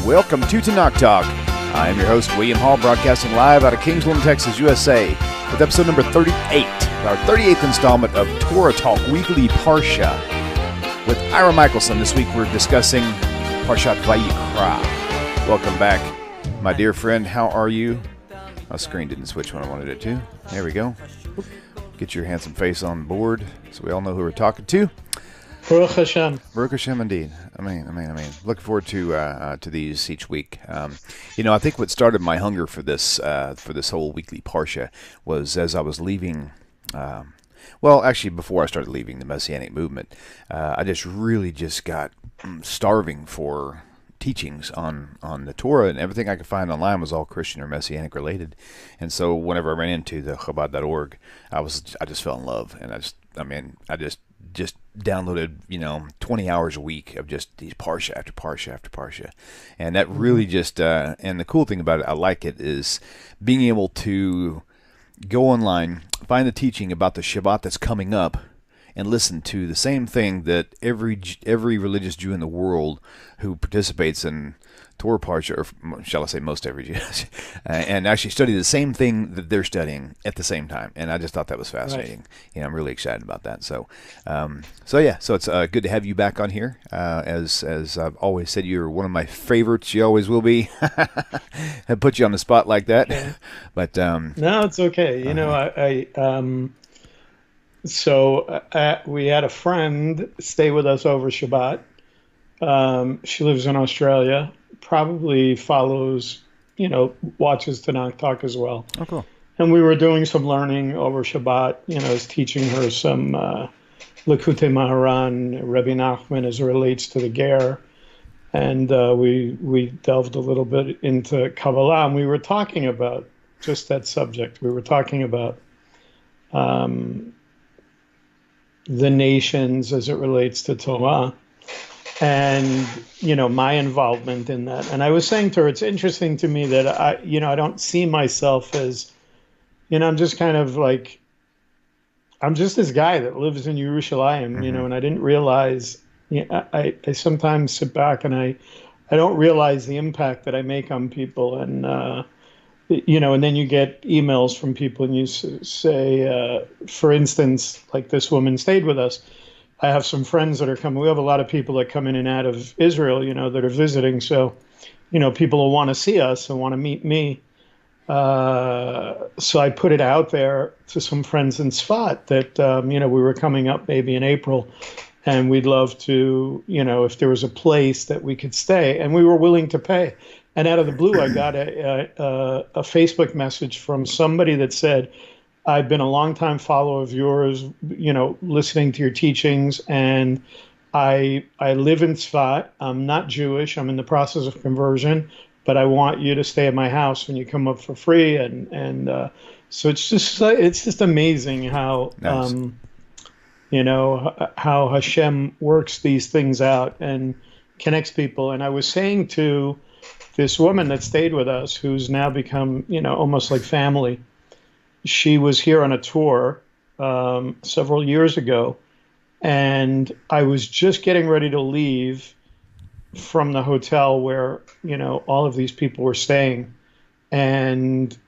Welcome to Tanakh Talk. I am your host, William Hall, broadcasting live out of Kingsland, Texas, USA, with episode number 38, our 38th installment of Torah Talk Weekly Parsha. With Ira Michelson, this week we're discussing Parshat Vayikra. Welcome back, my dear friend. How are you? My screen didn't switch when I wanted it to. There we go. Get your handsome face on board so we all know who we're talking to. Baruch Hashem. Baruch Hashem, indeed. I mean. Looking forward to these each week. I think what started my hunger for this whole weekly parsha was as I was leaving. Before I started leaving the Messianic movement, I just got starving for teachings on the Torah, and everything I could find online was all Christian or Messianic related. And so whenever I ran into the Chabad.org, I just fell in love, and I just downloaded 20 hours a week of just these parsha after parsha after parsha, and that really just and the cool thing about it, I like it, is being able to go online, find the teaching about the Shabbat that's coming up, and listen to the same thing that every religious Jew in the world who participates in Torah Parsha, or shall I say most every Jew, and actually study the same thing that they're studying at the same time. And I just thought that was fascinating. Right. I'm really excited about that. So it's good to have you back on here. As I've always said, you're one of my favorites. You always will be. I put you on the spot like that. Yeah. But no, it's okay. We had a friend stay with us over Shabbat. She lives in Australia, probably follows, watches Tanakh Talk as well. Oh, cool. And we were doing some learning over Shabbat, I was teaching her some Likutei Maharan, Rebbe Nachman as it relates to the Ger. And we delved a little bit into Kabbalah, and we were talking about just that subject. We were talking about the nations as it relates to Torah. And, my involvement in that. And I was saying to her, it's interesting to me that I don't see myself as, I'm just kind of like, I'm just this guy that lives in Yerushalayim, and I didn't realize, I sometimes sit back and I don't realize the impact that I make on people. And, and then you get emails from people and you say, for instance, like this woman stayed with us. I have some friends that are coming. We have a lot of people that come in and out of Israel, that are visiting. So, people will want to see us and want to meet me. So I put it out there to some friends in Sfat that, we were coming up maybe in April, and we'd love to, if there was a place that we could stay, and we were willing to pay. And out of the blue, I got a Facebook message from somebody that said, I've been a longtime follower of yours, listening to your teachings, and I live in Tzfat. I'm not Jewish. I'm in the process of conversion, but I want you to stay at my house when you come up for free. And so it's just amazing how, nice. How Hashem works these things out and connects people. And I was saying to this woman that stayed with us, who's now become, almost like family. She was here on a tour several years ago, and I was just getting ready to leave from the hotel where, all of these people were staying. And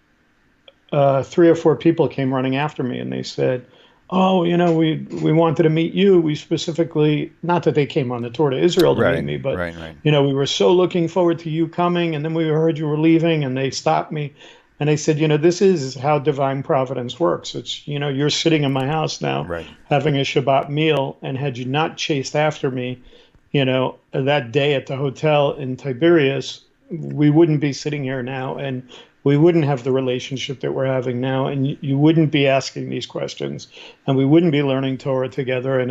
3 or 4 people came running after me, and they said, oh, we wanted to meet you. We specifically, not that they came on the tour to Israel to meet me, but, right. We were so looking forward to you coming, and then we heard you were leaving, and they stopped me. And I said, this is how divine providence works. It's, you're sitting in my house now, right, having a Shabbat meal, and had you not chased after me, that day at the hotel in Tiberias, we wouldn't be sitting here now, and we wouldn't have the relationship that we're having now, and you wouldn't be asking these questions, and we wouldn't be learning Torah together.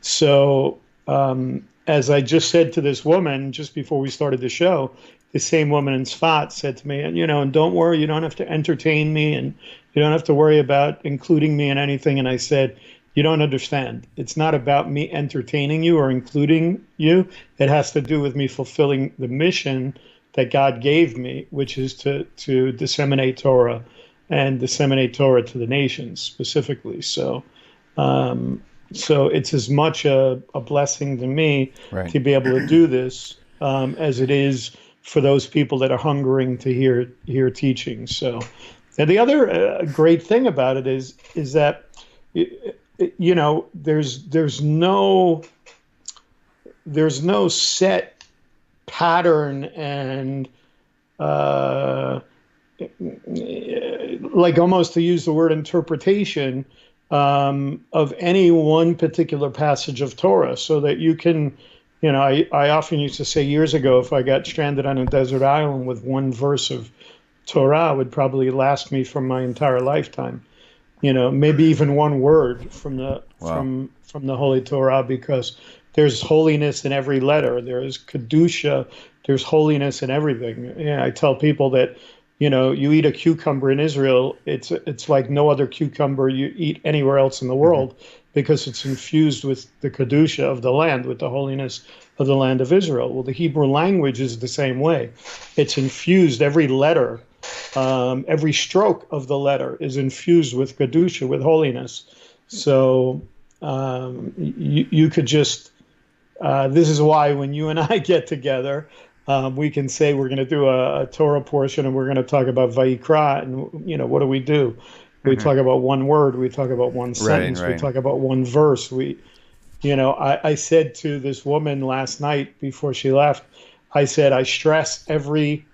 So as I just said to this woman just before we started the show, the same woman in Sfat said to me, and don't worry, you don't have to entertain me, and you don't have to worry about including me in anything. And I said, you don't understand. It's not about me entertaining you or including you. It has to do with me fulfilling the mission that God gave me, which is to disseminate Torah and disseminate Torah to the nations specifically. So it's as much a blessing to me, right, to be able to do this. as it is for those people that are hungering to hear teaching. So, and the other great thing about it is that there's no set pattern and uh, like almost to use the word interpretation of any one particular passage of Torah, so that you can, I often used to say years ago, if I got stranded on a desert island with one verse of Torah, it would probably last me for my entire lifetime. Maybe even one word from the Wow. from the Holy Torah, because there's holiness in every letter. There's kedusha. There's holiness in everything. Yeah, I tell people that, you eat a cucumber in Israel, it's like no other cucumber you eat anywhere else in the Hmm. world, because it's infused with the kedusha of the land, with the holiness of the land of Israel. Well, the Hebrew language is the same way. It's infused, every letter, every stroke of the letter is infused with kedusha, with holiness. So you could just this is why when you and I get together, we can say we're going to do a Torah portion and we're going to talk about Vayikra. And, what do? We Hmm. talk about one word, we talk about one Right, sentence, we right. talk about one verse. I said to this woman last night before she left, I said, I stress I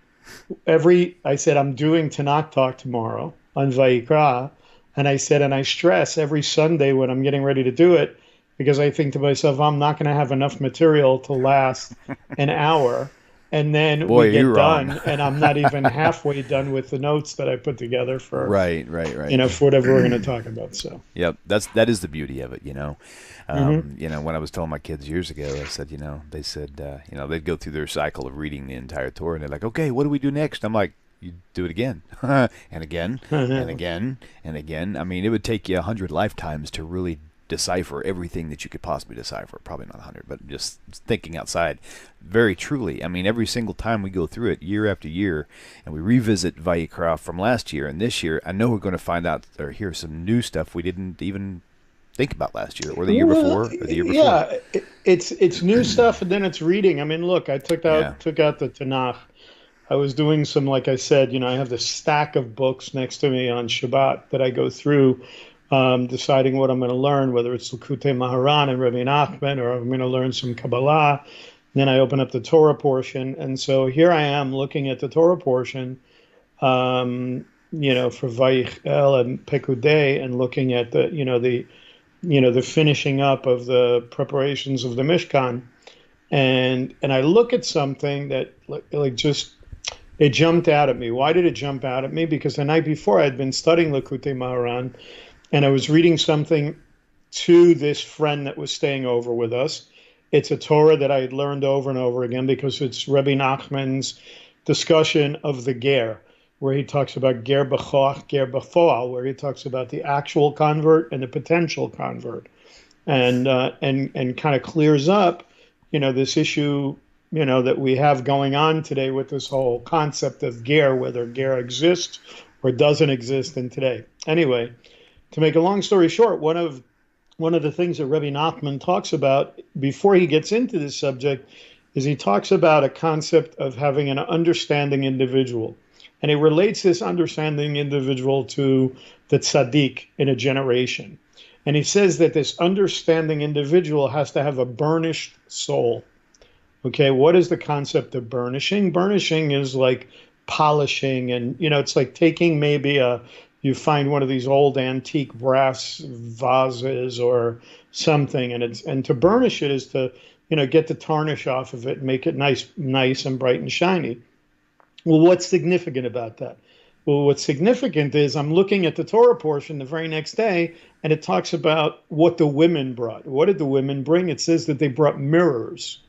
said, I'm doing Tanakh talk tomorrow on Vayikra. And I said, and I stress every Sunday when I'm getting ready to do it, because I think to myself, I'm not going to have enough material to last an hour. And then Boy, we are you get wrong. done, and I'm not even halfway done with the notes that I put together Right, right, right. for whatever we're going to talk about. So, Yep, that is the beauty of it. hmm When I was telling my kids years ago, I said, they said, they'd go through their cycle of reading the entire Torah, and they're like, okay, what do we do next? I'm like, you do it again, and again, and again, and again. I mean, it would take you 100 lifetimes to really decipher everything that you could possibly decipher. Probably not 100, but just thinking outside. Very truly, I mean, every single time we go through it, year after year, and we revisit Vayikra from last year and this year, I know we're going to find out or hear some new stuff we didn't even think about last year or the year well, before or the year before. yeah, it's new stuff, and then it's reading. I mean, look, I Yeah. took out the Tanakh. I was doing some, like I said, I have this stack of books next to me on Shabbat that I go through, deciding what I'm going to learn, whether it's Likutei Maharan and Rabbi Nachman, or I'm going to learn some Kabbalah. And then I open up the Torah portion. And so here I am looking at the Torah portion, for Vayichel and Pekudei, and looking at the finishing up of the preparations of the Mishkan. And I look at something that like just it jumped out at me. Why did it jump out at me? Because the night before I had been studying Likutei Maharan, and I was reading something to this friend that was staying over with us. It's a Torah that I had learned over and over again, because it's Rebbe Nachman's discussion of the Ger, where he talks about Ger B'choach, Ger B'foal, where he talks about the actual convert and the potential convert, and kind of clears up, this issue, that we have going on today with this whole concept of Ger, whether Ger exists or doesn't exist in today. Anyway, to make a long story short, one of the things that Rebbe Nachman talks about before he gets into this subject is he talks about a concept of having an understanding individual. And he relates this understanding individual to the tzaddik in a generation. And he says that this understanding individual has to have a burnished soul. Okay, what is the concept of burnishing? Burnishing is like polishing, and it's like taking maybe you find one of these old antique brass vases or something, and to burnish it is to get the tarnish off of it and make it nice and bright and shiny. Well, what's significant about that? Well, what's significant is I'm looking at the Torah portion the very next day, and it talks about what the women brought. What did the women bring? It says that they brought mirrors.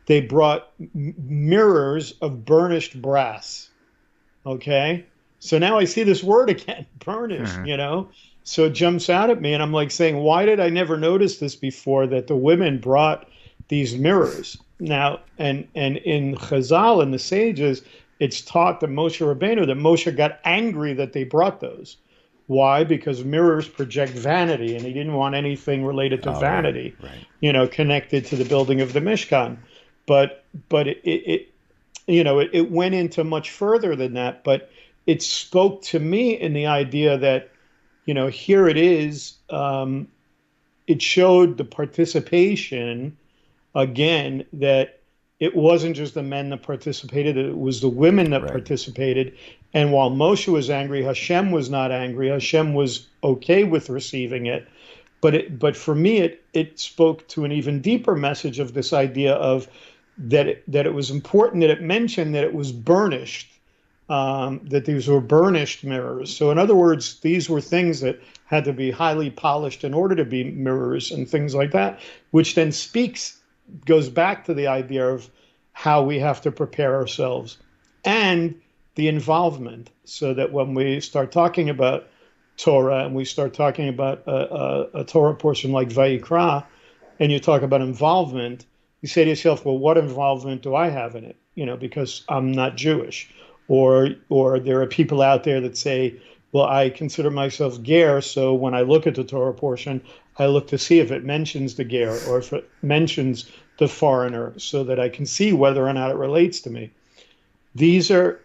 They brought mirrors of burnished brass. Okay. So now I see this word again, burnished, Hmm. So it jumps out at me, and I'm like saying, why did I never notice this before, that the women brought these mirrors? Now, and in Chazal and the sages, it's taught that Moshe got angry that they brought those. Why? Because mirrors project vanity, and he didn't want anything related to Oh, right, vanity, right. connected to the building of the Mishkan. but it it went into much further than that. But it spoke to me in the idea that, here it is. It showed the participation again, that it wasn't just the men that participated, it was the women that Right. participated. And while Moshe was angry, Hashem was not angry. Hashem was okay with receiving it. But for me, it spoke to an even deeper message of this idea of that it was important that it mentioned that it was burnished, that these were burnished mirrors. So in other words, these were things that had to be highly polished in order to be mirrors and things like that, which then goes back to the idea of how we have to prepare ourselves and the involvement, so that when we start talking about Torah and we start talking about a Torah portion like Vayikra, and you talk about involvement, you say to yourself, well, what involvement do I have in it? Because I'm not Jewish. Or there are people out there that say, well, I consider myself ger, so when I look at the Torah portion, I look to see if it mentions the ger or if it mentions the foreigner, so that I can see whether or not it relates to me. These are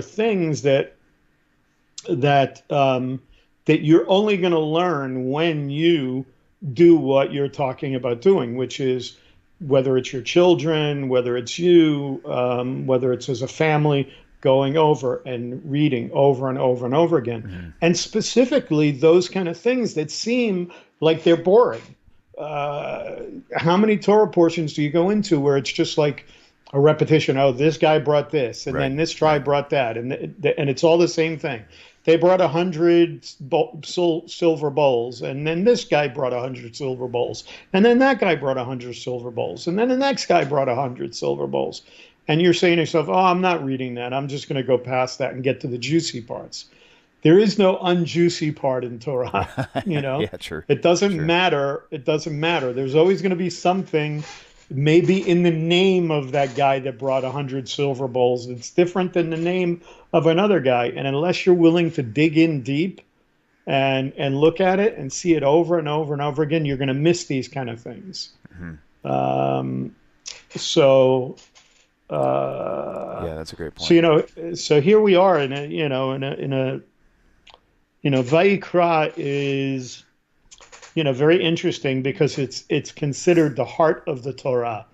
things that you're only going to learn when you do what you're talking about doing, which is, whether it's your children, whether it's you, whether it's as a family, going over and reading over and over and over again. Mm-hmm. And specifically those kind of things that seem like they're boring. How many Torah portions do you go into where it's just like a repetition? Oh, this guy brought this, and Right. then this tribe brought that, and it's all the same thing. They brought 100 silver bowls, and then this guy brought 100 silver bowls, and then that guy brought 100 silver bowls, and then the next guy brought 100 silver bowls. And you're saying to yourself, oh, I'm not reading that. I'm just going to go past that and get to the juicy parts. There is no unjuicy part in Torah, Yeah, sure. It doesn't Sure. matter. It doesn't matter. There's always going to be something, maybe in the name of that guy that brought 100 silver bowls. It's different than the name of another guy. And unless you're willing to dig in deep and look at it and see it over and over and over again, you're going to miss these kind of things. Mm-hmm. So Yeah, that's a great point. so here we are in a Vayikra is, very interesting because it's considered the heart of the Torah.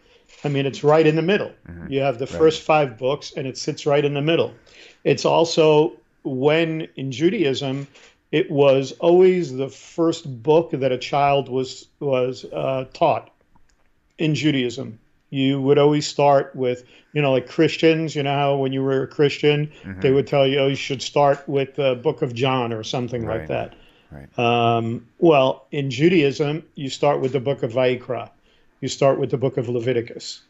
I mean, it's right in the middle. Mm-hmm. You have the Right. first 5 books, and it sits right in the middle. It's also, when in Judaism, it was always the first book that a child was taught in Judaism. You would always start with, like Christians, how when you were a Christian, Mm-hmm. they would tell you, oh, you should start with the book of John or something like Right. that. Right. Well, in Judaism, you start with the book of Vayikra. You start with the book of Leviticus.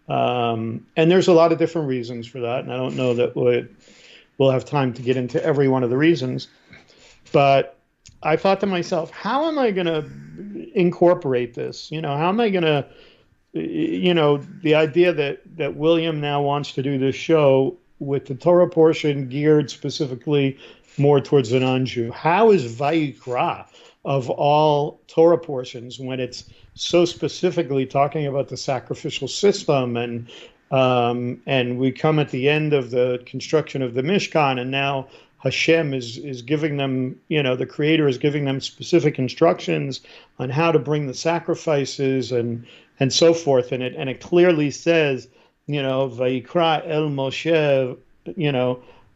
And there's a lot of different reasons for that. And I don't know that we'll have time to get into every one of the reasons. But I thought to myself, how am I going to incorporate this? How am I going to, the idea that William now wants to do this show with the Torah portion geared specifically more towards the non-Jew. How is Vayikra, of all Torah portions, when it's so specifically talking about the sacrificial system, and we come at the end of the construction of the Mishkan, and now Hashem is giving them, the Creator is giving them specific instructions on how to bring the sacrifices and so forth. And it clearly says, Vayikra el Moshe,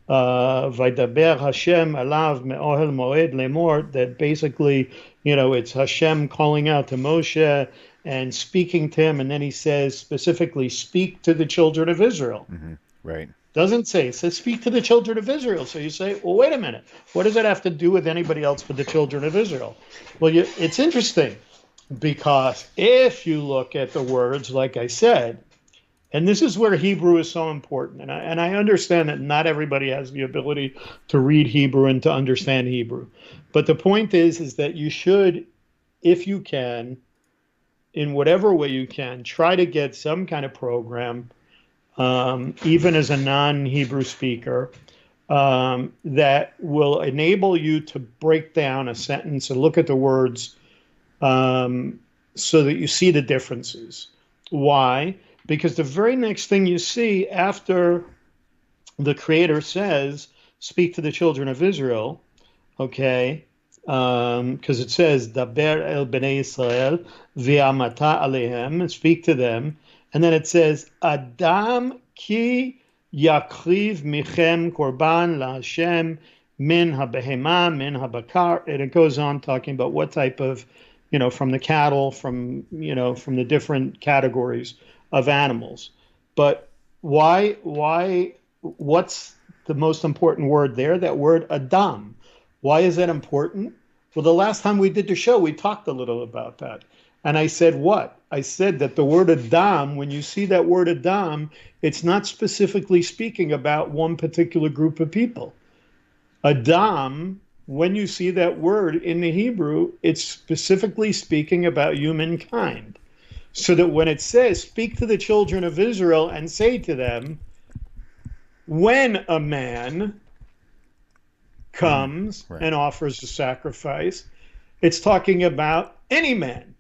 Vaydaber Hashem alav me'ohel moed lemor, that basically, it's Hashem calling out to Moshe and speaking to him. And then he says specifically, speak to the children of Israel. Mm-hmm. Right. Doesn't say, it says speak to the children of Israel. So you say, well, wait a minute. What does that have to do with anybody else but the children of Israel? Well, it's interesting, because if you look at the words, like I said, and this is where Hebrew is so important. And I understand that not everybody has the ability to read Hebrew and to understand Hebrew. But the point is that you should, if you can, in whatever way you can, try to get some kind of program, even as a non-Hebrew speaker, that will enable you to break down a sentence and look at the words, so that you see the differences. Why? because the very next thing you see after the Creator says, "Speak to the children of Israel," okay, because it says, "Daber el bnei Israel v'amata alehem," speak to them, and then it says, "Adam ki yakriv michem korban laHashem min habehema min habakar," and it goes on talking about what type of, from the cattle, from the different categories of animals. But what's the most important word there? That word Adam. Why is that important? Well, the last time we did the show, we talked a little about that. And I said what? I said that the word Adam, when you see that word Adam, it's not specifically speaking about one particular group of people. Adam, when you see that word in the Hebrew, it's specifically speaking about humankind. So that when it says, "Speak to the children of Israel and say to them," when a man comes Right. and offers a sacrifice, it's talking about any man.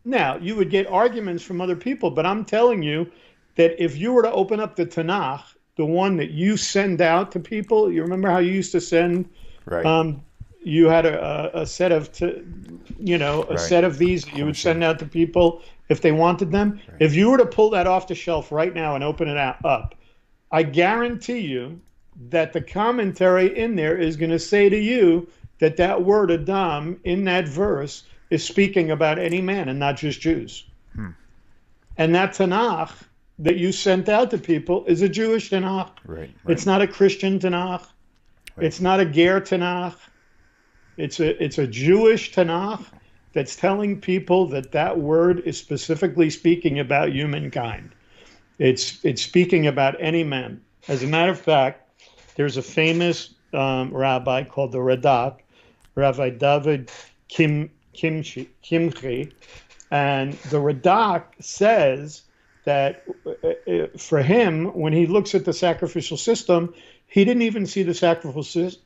Now, you would get arguments from other people, but I'm telling you that if you were to open up the Tanakh, the one that you send out to people, you remember how you used to send, Right. you had a set of, set of these that you would send out to people if they wanted them. Right. If you were to pull that off the shelf right now and open it up, I guarantee you that the commentary in there is going to say to you that that word Adam in that verse is speaking about any man and not just Jews. And that Tanakh that you sent out to people is a Jewish Tanakh. Right. It's not a Christian Tanakh. Right. It's not a Ger Tanakh. It's a Jewish Tanakh that's telling people that that word is specifically speaking about humankind. It's speaking about any man. As a matter of fact, there's a famous rabbi called the Radak, Rabbi David Kimchi, and the Radak says that for him, when he looks at the sacrificial system, he didn't even see the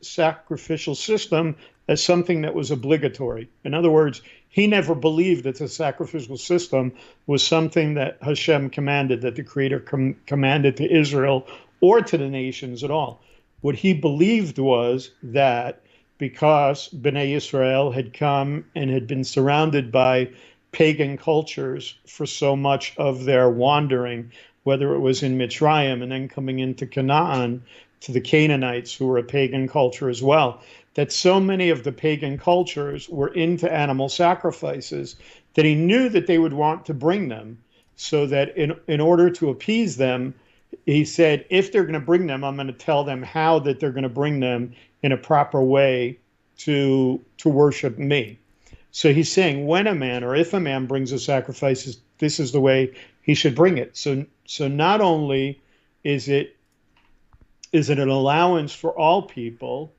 sacrificial system as something that was obligatory. In other words, he never believed that the sacrificial system was something that Hashem commanded, that the Creator commanded to Israel or to the nations at all. What he believed was that because Bnei Israel had come and had been surrounded by pagan cultures for so much of their wandering, whether it was in Mitzrayim and then coming into Canaan, to the Canaanites, who were a pagan culture as well, that so many of the pagan cultures were into animal sacrifices that he knew that they would want to bring them, so that in order to appease them, he said, if they're going to bring them, I'm going to tell them how that they're going to bring them in a proper way to worship me. So he's saying when a man, or if a man brings a sacrifice, this is the way he should bring it. So not only is it an allowance for all people,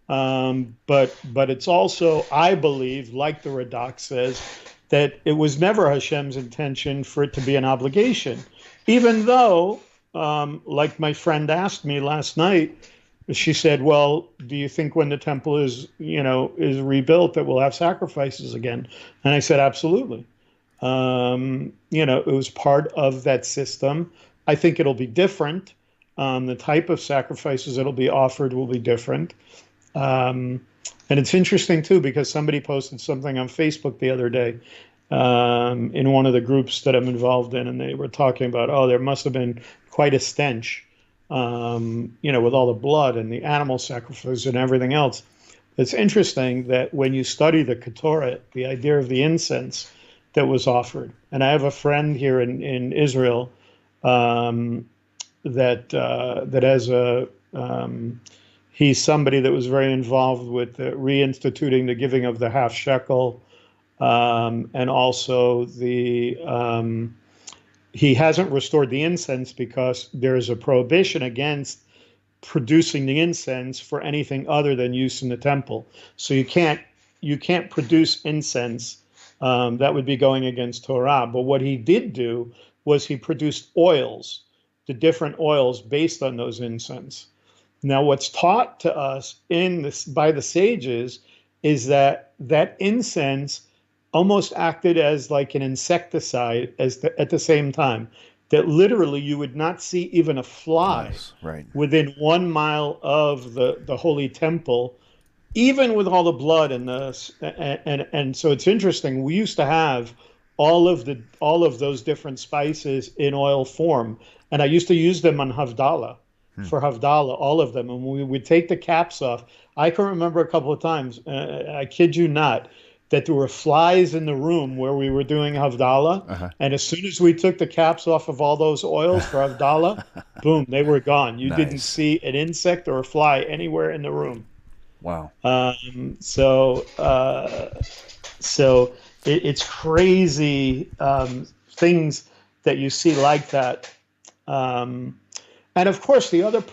but it's also, I believe, like the Radak says, that it was never Hashem's intention for it to be an obligation. Even though, like my friend asked me last night, she said, well, do you think when the temple is rebuilt that we'll have sacrifices again? And I said, absolutely. It was part of that system. I think it'll be different. The type of sacrifices that'll be offered will be different. And it's interesting, too, because somebody posted something on Facebook the other day in one of the groups that I'm involved in, and they were talking about, there must have been quite a stench, with all the blood and the animal sacrifice and everything else. It's interesting that when you study the TORAH, the idea of the incense that was offered, and I have a friend here in Israel that has he's somebody that was very involved with reinstituting the giving of the half shekel, and also he hasn't restored the incense because there is a prohibition against producing the incense for anything other than use in the temple. So you can't produce incense. That would be going against Torah. But what he did do was he produced oils, the different oils based on those incense. Now, what's taught to us by the sages is that incense almost acted as like an insecticide at the same time. That literally you would not see even a fly Yes, right. within 1 mile of the holy temple, even with all the blood and so it's interesting. We used to have all of those different spices in oil form, and I used to use them on Havdalah Hmm. for Havdalah, all of them. And we would take the caps off. I can remember a couple of times. I kid you not, that there were flies in the room where we were doing Havdalah, Uh-huh. and as soon as we took the caps off of all those oils for Havdalah, boom, they were gone. You didn't Nice. see an insect or a fly anywhere in the room. Wow. Um, so so it's crazy things that you see like that. Um, and of course, the other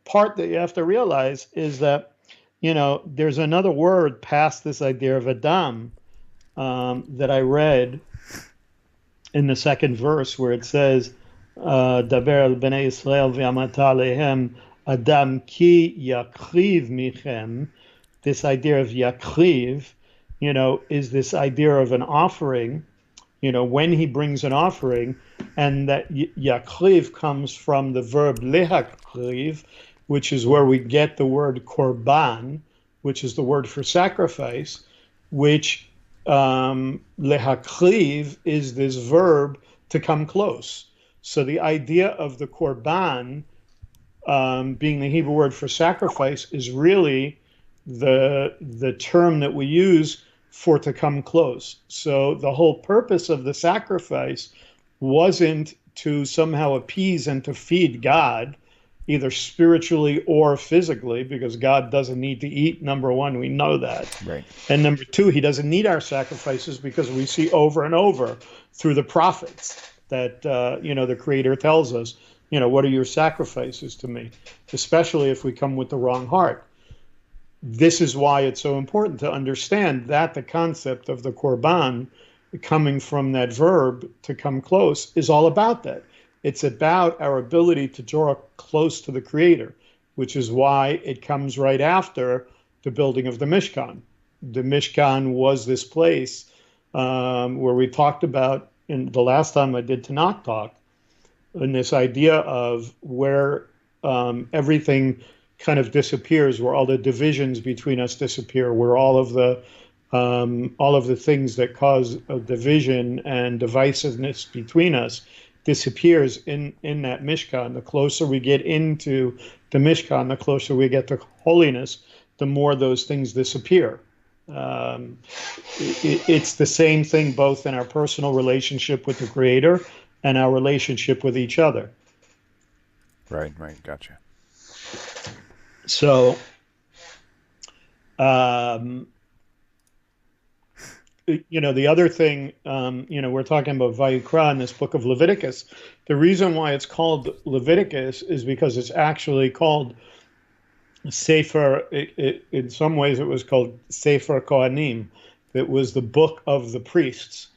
part that you have to realize is that, there's another word past this idea of Adam that I read in the second verse where it says, Daber al bnei Israel v'amata alehem Adam ki yakriv michem. This idea of yakriv, is this idea of an offering, when he brings an offering, and that yakriv comes from the verb lehakriv, which is where we get the word korban, which is the word for sacrifice, which lehakriv is this verb to come close. So the idea of the korban being the Hebrew word for sacrifice is really the term that we use for to come close. So the whole purpose of the sacrifice wasn't to somehow appease and to feed God, either spiritually or physically, because God doesn't need to eat. Number one, we know that. Right. And number two, he doesn't need our sacrifices because we see over and over through the prophets that, the Creator tells us, what are your sacrifices to me? Especially if we come with the wrong heart. This is why it's so important to understand that the concept of the korban coming from that verb to come close is all about that. It's about our ability to draw close to the Creator, which is why it comes right after the building of the Mishkan. The Mishkan was this place where we talked about in the last time I did Tanakh Talk, and this idea of where everything kind of disappears, where all the divisions between us disappear, where all of the things that cause a division and divisiveness between us disappears in that Mishkan. The closer we get into the Mishkan, the closer we get to holiness, the more those things disappear. It's the same thing both in our personal relationship with the Creator and our relationship with each other. Right, right. Gotcha. So, the other thing, we're talking about Vayikra in this book of Leviticus. The reason why it's called Leviticus is because it's actually called Sefer. In some ways, it was called Sefer Kohanim. It was the book of the priests.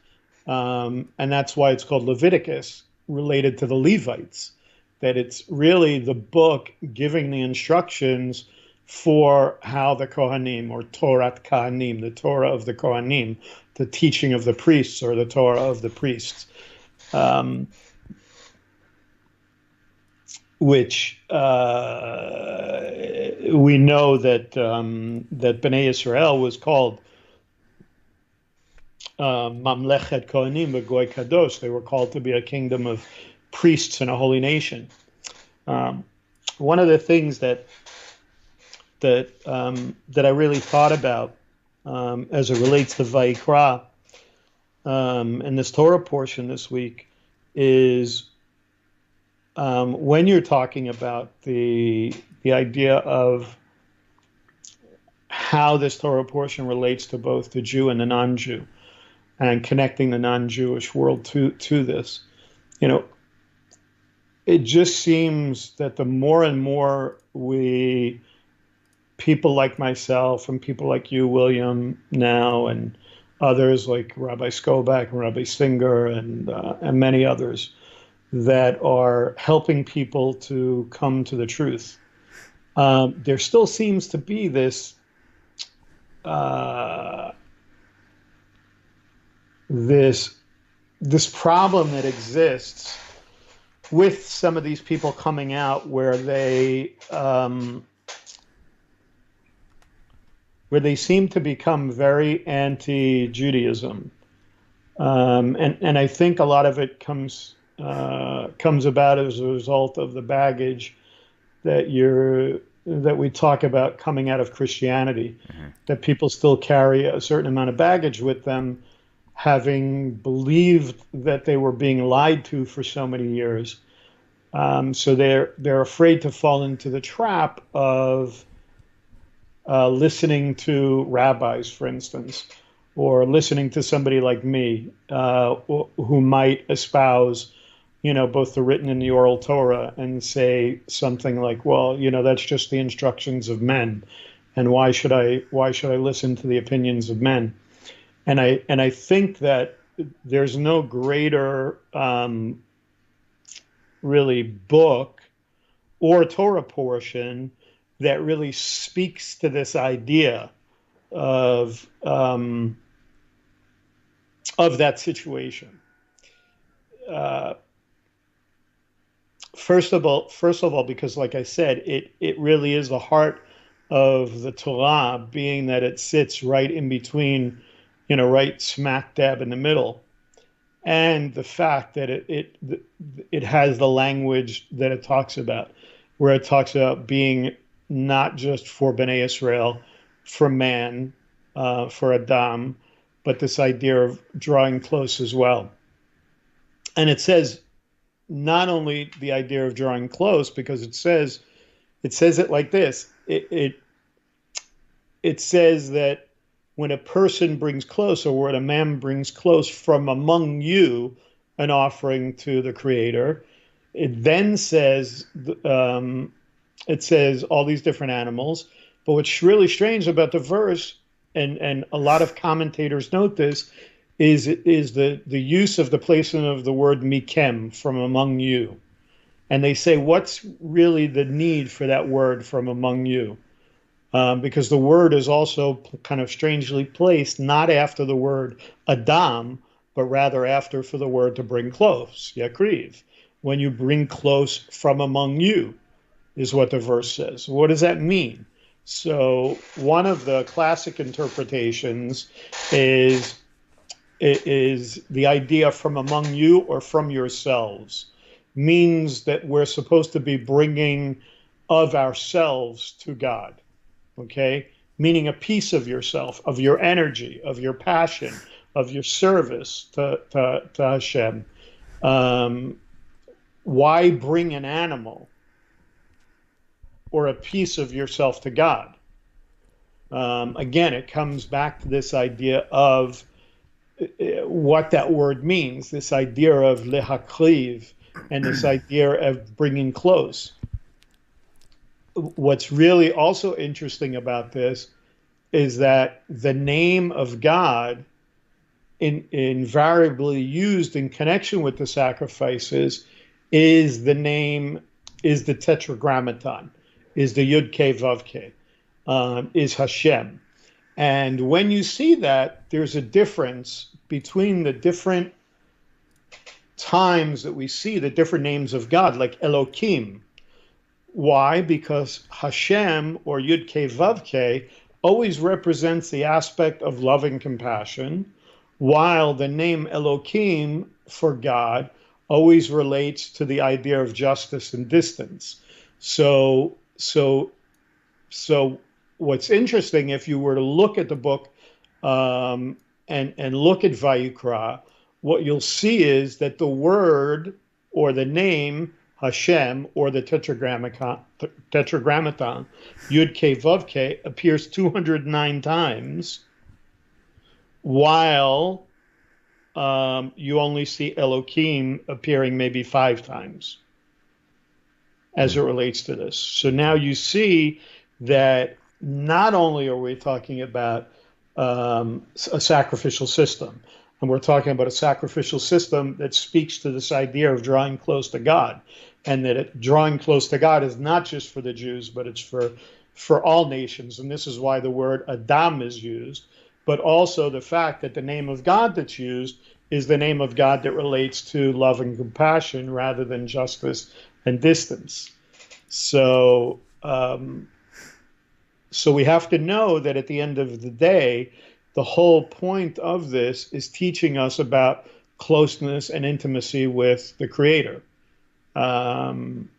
And that's why it's called Leviticus, related to the Levites. That it's really the book giving the instructions for how the Kohanim, or Torah Kohanim, the Torah of the Kohanim, the teaching of the priests, or the Torah of the priests, which we know that that Bnei Israel was called Mamlechet Kohanim v'Goy Kadosh. They were called to be a kingdom of priests and a holy nation. One of the things that I really thought about as it relates to Vayikra and this Torah portion this week is when you're talking about the idea of how this Torah portion relates to both the Jew and the non-Jew, and connecting the non-Jewish world to this. It just seems that the more and more people like myself and people like you, William, now, and others like Rabbi Skobach and Rabbi Singer and many others that are helping people to come to the truth. There still seems to be this this this problem that exists with some of these people coming out where they seem to become very anti-Judaism, and I think a lot of it comes about as a result of the baggage that we talk about coming out of Christianity, Hmm. that people still carry a certain amount of baggage with them, having believed that they were being lied to for so many years. So they're afraid to fall into the trap of listening to rabbis, for instance, or listening to somebody like me, who might espouse, both the written and the oral Torah, and say something like, "Well, that's just the instructions of men, and why should I listen to the opinions of men?" And I think that there's no greater, really, book or Torah portion that really speaks to this idea of that situation. Uh, first of all, because like I said, it really is the heart of the Torah, being that it sits right in between, right smack dab in the middle, and the fact that it has the language that it talks about, where it talks about being not just for Bnei Israel, for man, for Adam, but this idea of drawing close as well. And it says not only the idea of drawing close, because it says it like this. It says that when a person brings close, or when a man brings close from among you an offering to the Creator, it then says, it says all these different animals. But what's really strange about the verse, and a lot of commentators note this, is the use of the placement of the word mikem, from among you. And they say, what's really the need for that word, from among you? Because the word is also kind of strangely placed, not after the word Adam, but rather after for the word to bring close, Yakriv. When you bring close from among you, is what the verse says. What does that mean? So one of the classic interpretations is is the idea from among you, or from yourselves, means that we're supposed to be bringing of ourselves to God. Okay, meaning a piece of yourself, of your energy, of your passion, of your service to Hashem. Um, why bring an animal or a piece of yourself to God? Again, it comes back to this idea of what that word means, this idea of lehakriv, and this idea of bringing close. What's really also interesting about this is that the name of God, invariably used in connection with the sacrifices, is the tetragrammaton, is the Yud Ke Vav Ke, is Hashem. And when you see that, there's a difference between the different times that we see the different names of God, like Elohim. Why? Because Hashem, or Yud Ke Vav Ke, always represents the aspect of love and compassion, while the name Elohim for God always relates to the idea of justice and distance. So, so, so what's interesting, if you were to look at the book, and look at Vayikra, what you'll see is that the word, or the name Hashem, or the tetragrammaton, Yud Ke Vav Ke, appears 209 times, while you only see Elohim appearing maybe 5 times as it relates to this. So now you see that not only are we talking about a sacrificial system, and we're talking about a sacrificial system that speaks to this idea of drawing close to God, and that drawing close to God is not just for the Jews, but it's for all nations. And this is why the word Adam is used, but also the fact that the name of God that's used is the name of God that relates to love and compassion rather than justice and distance. So, so we have to know that at the end of the day, the whole point of this is teaching us about closeness and intimacy with the Creator. Um,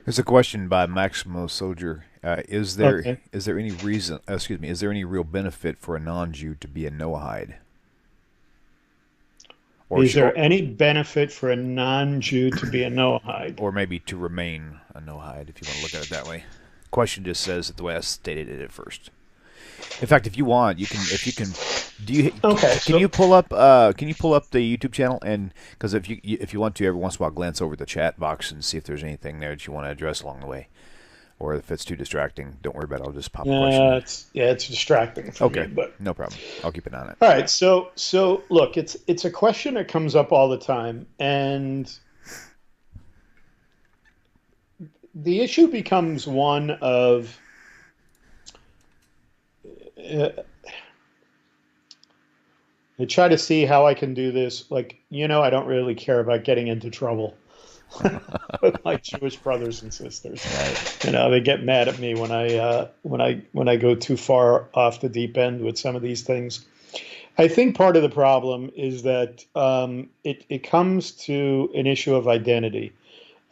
There's a question by Maximo Soldier. okay. Is there any reason? Excuse me. Is there any real benefit for a non-Jew to be a Noahide, or Is sh- or there any benefit for a non-Jew to be a Noahide? or maybe to remain a Noahide, if you want to look at it that way? Question just says it the way I stated it at first. In fact, if you want, you can. If you can, do you Okay, can so you pull up? Can you pull up the YouTube channel? And because if you want to, every once in a while, glance over the chat box and see if there's anything there that you want to address along the way, or if it's too distracting, don't worry about it. I'll just pop a question in. it's distracting for me, Okay, but no problem. I'll keep it on it. all right. So look, it's a question that comes up all the time, and the issue becomes one of uh, I try to see how I can do this. Like, I don't really care about getting into trouble with my Jewish brothers and sisters. Right. They get mad at me when I go too far off the deep end with some of these things. I think part of the problem is that it comes to an issue of identity.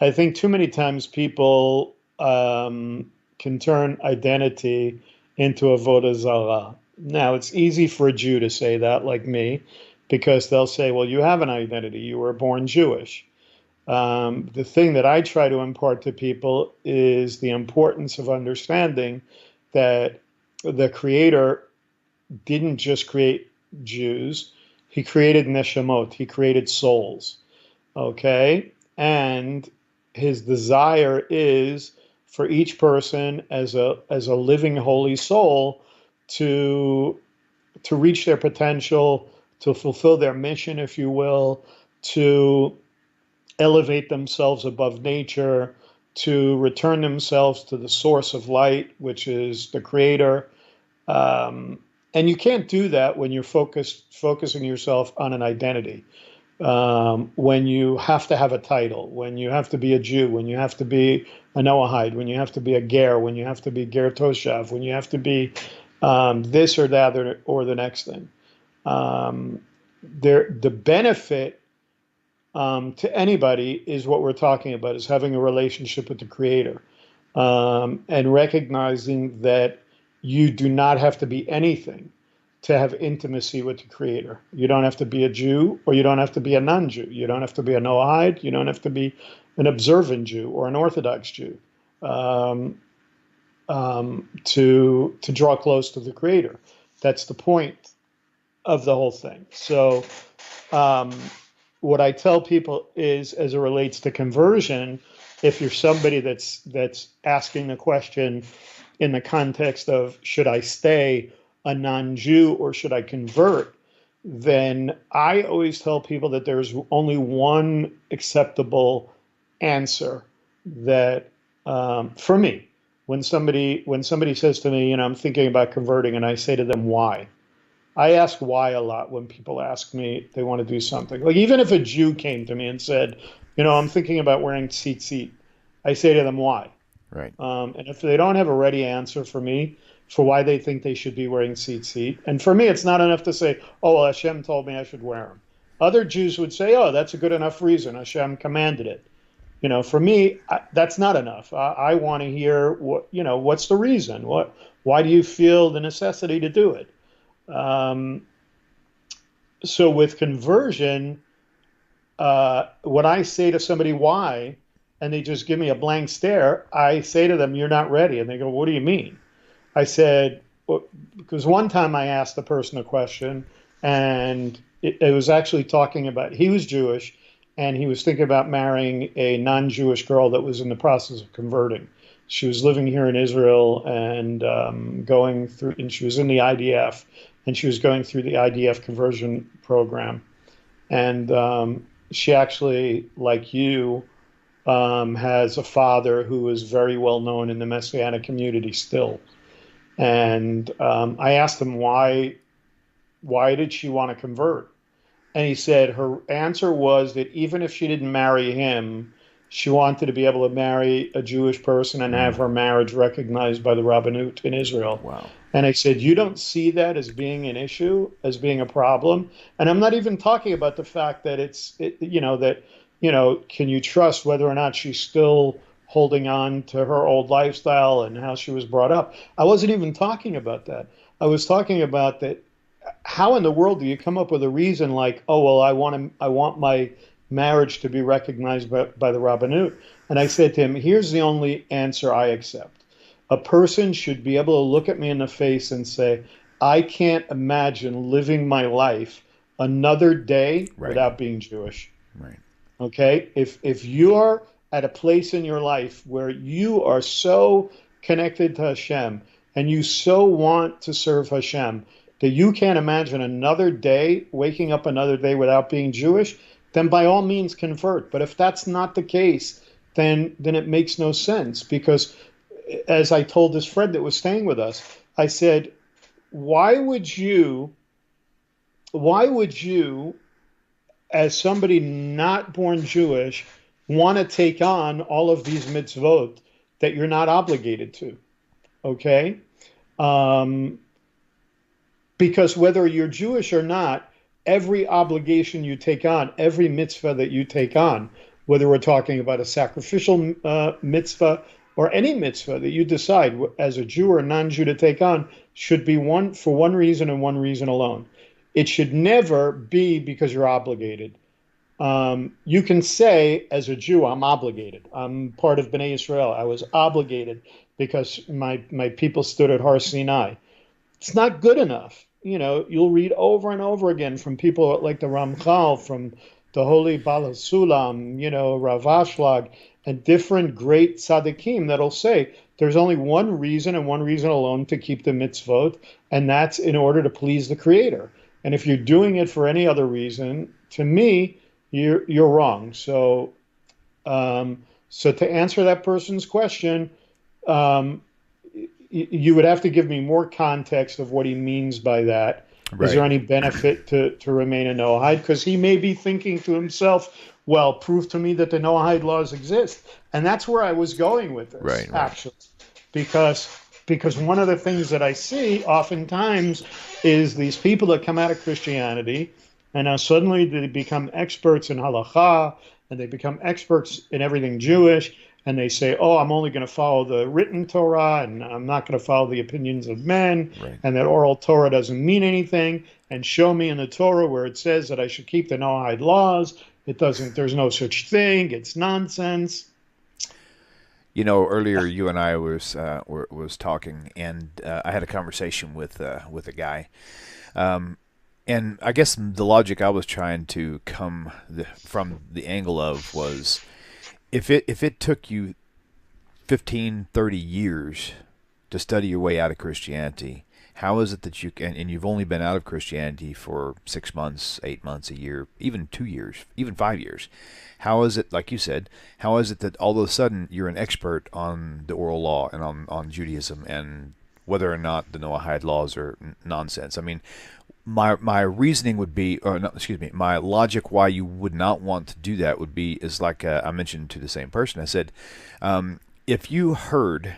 I think too many times people can turn identity into avodah zarah. Now, it's easy for a Jew to say that, like me, because they'll say, well, you have an identity. You were born Jewish. The thing that I try to impart to people is the importance of understanding that the Creator didn't just create Jews, He created neshamot, He created souls. Okay? And His desire is for each person as a living holy soul to reach their potential, to fulfill their mission, if you will, to elevate themselves above nature, to return themselves to the source of light, which is the Creator. And you can't do that when you're focusing yourself on an identity. When you have to have a title, when you have to be a Jew, when you have to be a Noahide, when you have to be a Ger, when you have to be Ger Toshav, when you have to be this or that or the next thing. The benefit to anybody is what we're talking about, is having a relationship with the Creator, and recognizing that you do not have to be anything to have intimacy with the Creator. You don't have to be a Jew, or you don't have to be a non-Jew. You don't have to be a Noahide. You don't have to be an observant Jew or an Orthodox Jew to draw close to the Creator. That's the point of the whole thing. So, what I tell people is, as it relates to conversion, if you're somebody that's asking the question in the context of should I stay a non-Jew or should I convert, then I always tell people that there's only one acceptable answer. That for me, when somebody says to me, I'm thinking about converting, and I say to them, why? I ask why a lot when people ask me they want to do something. Like, even if a Jew came to me and said, I'm thinking about wearing tzitzit, I say to them, why? Right. And if they don't have a ready answer for me for why they think they should be wearing tzitzit, and for me, it's not enough to say, oh, well, Hashem told me I should wear them. Other Jews would say, oh, that's a good enough reason. Hashem commanded it. For me, that's not enough. I want to hear what's the reason? Why do you feel the necessity to do it? So with conversion, when I say to somebody why, and they just give me a blank stare, I say to them, you're not ready. And they go, what do you mean? I said, well, because one time I asked the person a question, and it was actually talking about, he was Jewish, and he was thinking about marrying a non-Jewish girl that was in the process of converting. She was living here in Israel and going through, and she was in the IDF, and she was going through the IDF conversion program. And she actually, like you, has a father who is very well known in the Messianic community still. And I asked him why did she want to convert? And he said her answer was that even if she didn't marry him, she wanted to be able to marry a Jewish person and have Mm, her marriage recognized by the Rabbanut in Israel. wow. And I said, you don't see that as being an issue, as being a problem. And I'm not even talking about the fact that can you trust whether or not she's still holding on to her old lifestyle and how she was brought up? I wasn't even talking about that. I was talking about that how in the world do you come up with a reason like, oh well, I want my marriage to be recognized by the Rabbanut? And I said to him, here's the only answer I accept. A person should be able to look at me in the face and say, I can't imagine living my life another day Right. without being Jewish. Right. Okay? If you're at a place in your life where you are so connected to Hashem and you so want to serve Hashem that you can't imagine another day, waking up another day without being Jewish, then by all means convert. But if that's not the case, then it makes no sense. Because as I told this friend that was staying with us, I said, why would you, why would you, as somebody not born Jewish, want to take on all of these mitzvot that you're not obligated to? Okay? Um, because whether you're Jewish or not, every obligation you take on, every mitzvah that you take on, whether we're talking about a sacrificial mitzvah or any mitzvah that you decide as a Jew or a non-Jew to take on, should be one for one reason and one reason alone. It should never be because you're obligated. You can say, as a Jew, I'm obligated. I'm part of Bnei Israel. I was obligated because my people stood at Har Sinai. It's not good enough. You'll read over and over again from people like the Ramchal, from the Holy Bal Sulam, Rav Ashlag, and different great tzaddikim that'll say there's only one reason and one reason alone to keep the mitzvot, and that's in order to please the Creator. And if you're doing it for any other reason, to me, you're wrong. So to answer that person's question, um, you would have to give me more context of what he means by that. Is there Right. any benefit to remain a Noahide? Because he may be thinking to himself, well, prove to me that the Noahide laws exist. And that's where I was going with this, Right. Right. actually. Because because one of the things that I see oftentimes is these people that come out of Christianity and now suddenly they become experts in halakha and they become experts in everything Jewish, and they say, oh, I'm only going to follow the written Torah and I'm not going to follow the opinions of men, Right. and that oral Torah doesn't mean anything, and show me in the Torah where it says that I should keep the Noahide laws. It doesn't, there's no such thing. It's nonsense. Earlier you and I was talking, and I had a conversation with a guy, and I guess the logic I was trying to come from the angle of was if it took you 15, 30 years to study your way out of Christianity, how is it that you can, and you've only been out of Christianity for 6 months, 8 months, a year, even 2 years, even 5 years? How is it, like you said, how is it that all of a sudden you're an expert on the oral law and on Judaism and whether or not the Noahide laws are nonsense? I mean, my reasoning would be, or no, excuse me, my logic why you would not want to do that would be is like I mentioned to the same person. I said, if you heard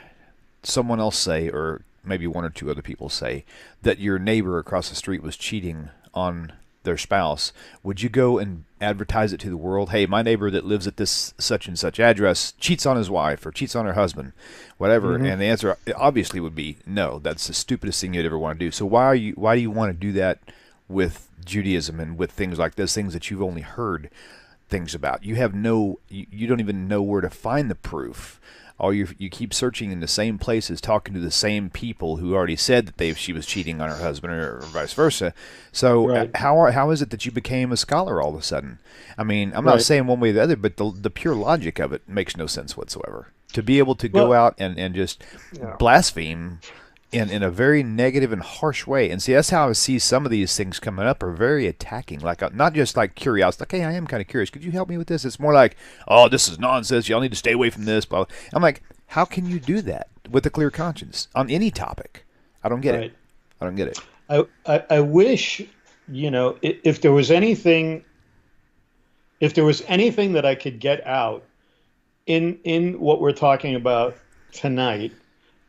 someone else say, or maybe one or two other people say, that your neighbor across the street was cheating on their spouse, would you go and advertise it to the world? Hey, my neighbor that lives at this such and such address cheats on his wife or cheats on her husband, whatever. Mm-hmm. And the answer obviously would be no. That's the stupidest thing you'd ever want to do. So why do you want to do that with Judaism and with things like this, things that you've only heard things about? You don't even know where to find the proof. All you keep searching in the same places, talking to the same people who already said that she was cheating on her husband, or vice versa. So Right, how is it that you became a scholar all of a sudden? I mean, I'm not right. saying one way or the other, but the pure logic of it makes no sense whatsoever. To be able to go Well, out and just yeah. blaspheme in a very negative and harsh way. And see, that's how I see some of these things coming up are very attacking. Like not just like curiosity. Like, hey, I am kind of curious. Could you help me with this? It's more like, oh, this is nonsense. Y'all need to stay away from this. Blah. I'm like, how can you do that with a clear conscience on any topic? I don't get it. right. I don't get it. I wish, if there was anything, that I could get out in what we're talking about tonight,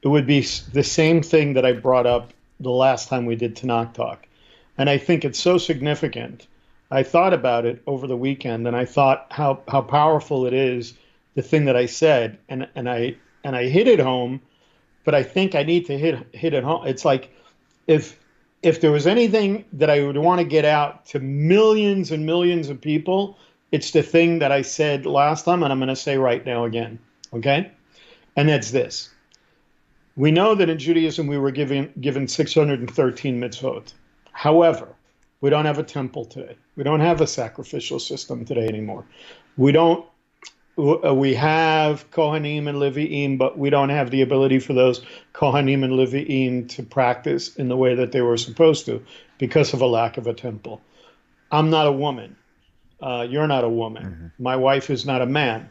it would be the same thing that I brought up the last time we did Tanakh Talk. And I think it's so significant. I thought about it over the weekend, and I thought how powerful it is, the thing that I said, and I hit it home, but I think I need to hit it home. It's like, if there was anything that I would want to get out to millions and millions of people, it's the thing that I said last time, and I'm going to say right now again. Okay? And that's this. We know that in Judaism we were given 613 mitzvot. However, we don't have a temple today. We don't have a sacrificial system today anymore. We don't. We have Kohanim and Levi'im, but we don't have the ability for those Kohanim and Levi'im to practice in the way that they were supposed to because of a lack of a temple. I'm not a woman. You're not a woman. Mm-hmm. My wife is not a man.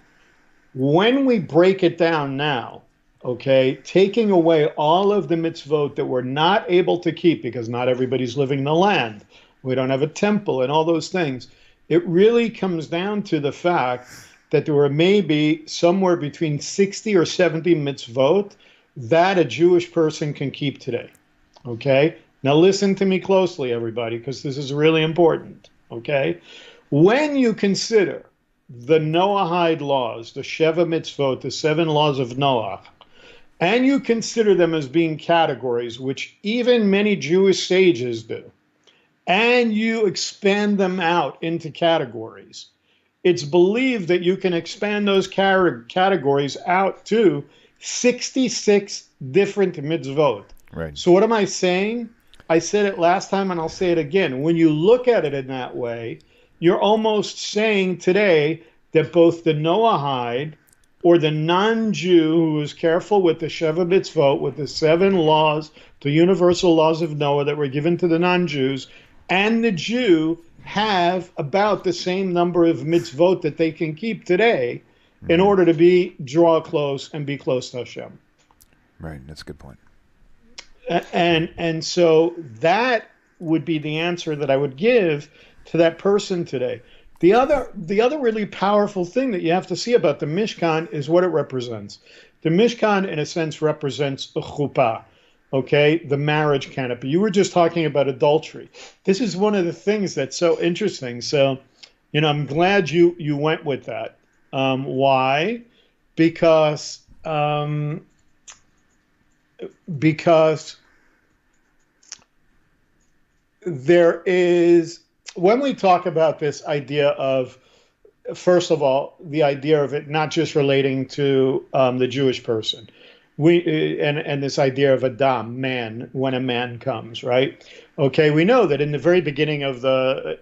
When we break it down now, okay, taking away all of the mitzvot that we're not able to keep because not everybody's living in the land, we don't have a temple and all those things, it really comes down to the fact that there were maybe somewhere between 60 or 70 mitzvot that a Jewish person can keep today. Okay? Now listen to me closely, everybody, because this is really important. Okay? When you consider the Noahide laws, the Sheva mitzvot, the 7 laws of Noah, and you consider them as being categories, which even many Jewish sages do, and you expand them out into categories, it's believed that you can expand those categories out to 66 different mitzvot. Right. So what am I saying? I said it last time and I'll say it again. When you look at it in that way, you're almost saying today that both the Noahide or the non-Jew who is careful with the Sheva mitzvot, with the 7 laws, the universal laws of Noah that were given to the non-Jews, and the Jew have about the same number of mitzvot that they can keep today in order to draw close and be close to Hashem. Right, that's a good point. And so that would be the answer that I would give to that person today. The other really powerful thing that you have to see about the Mishkan is what it represents. The Mishkan, in a sense, represents a chuppah. Okay, the marriage canopy. You were just talking about adultery. This is one of the things that's so interesting. So, I'm glad you went with that. Why? Because there is, when we talk about this idea of, first of all, the idea of it not just relating to the Jewish person. And this idea of Adam, man, when a man comes, right? Okay, we know that in the very beginning of the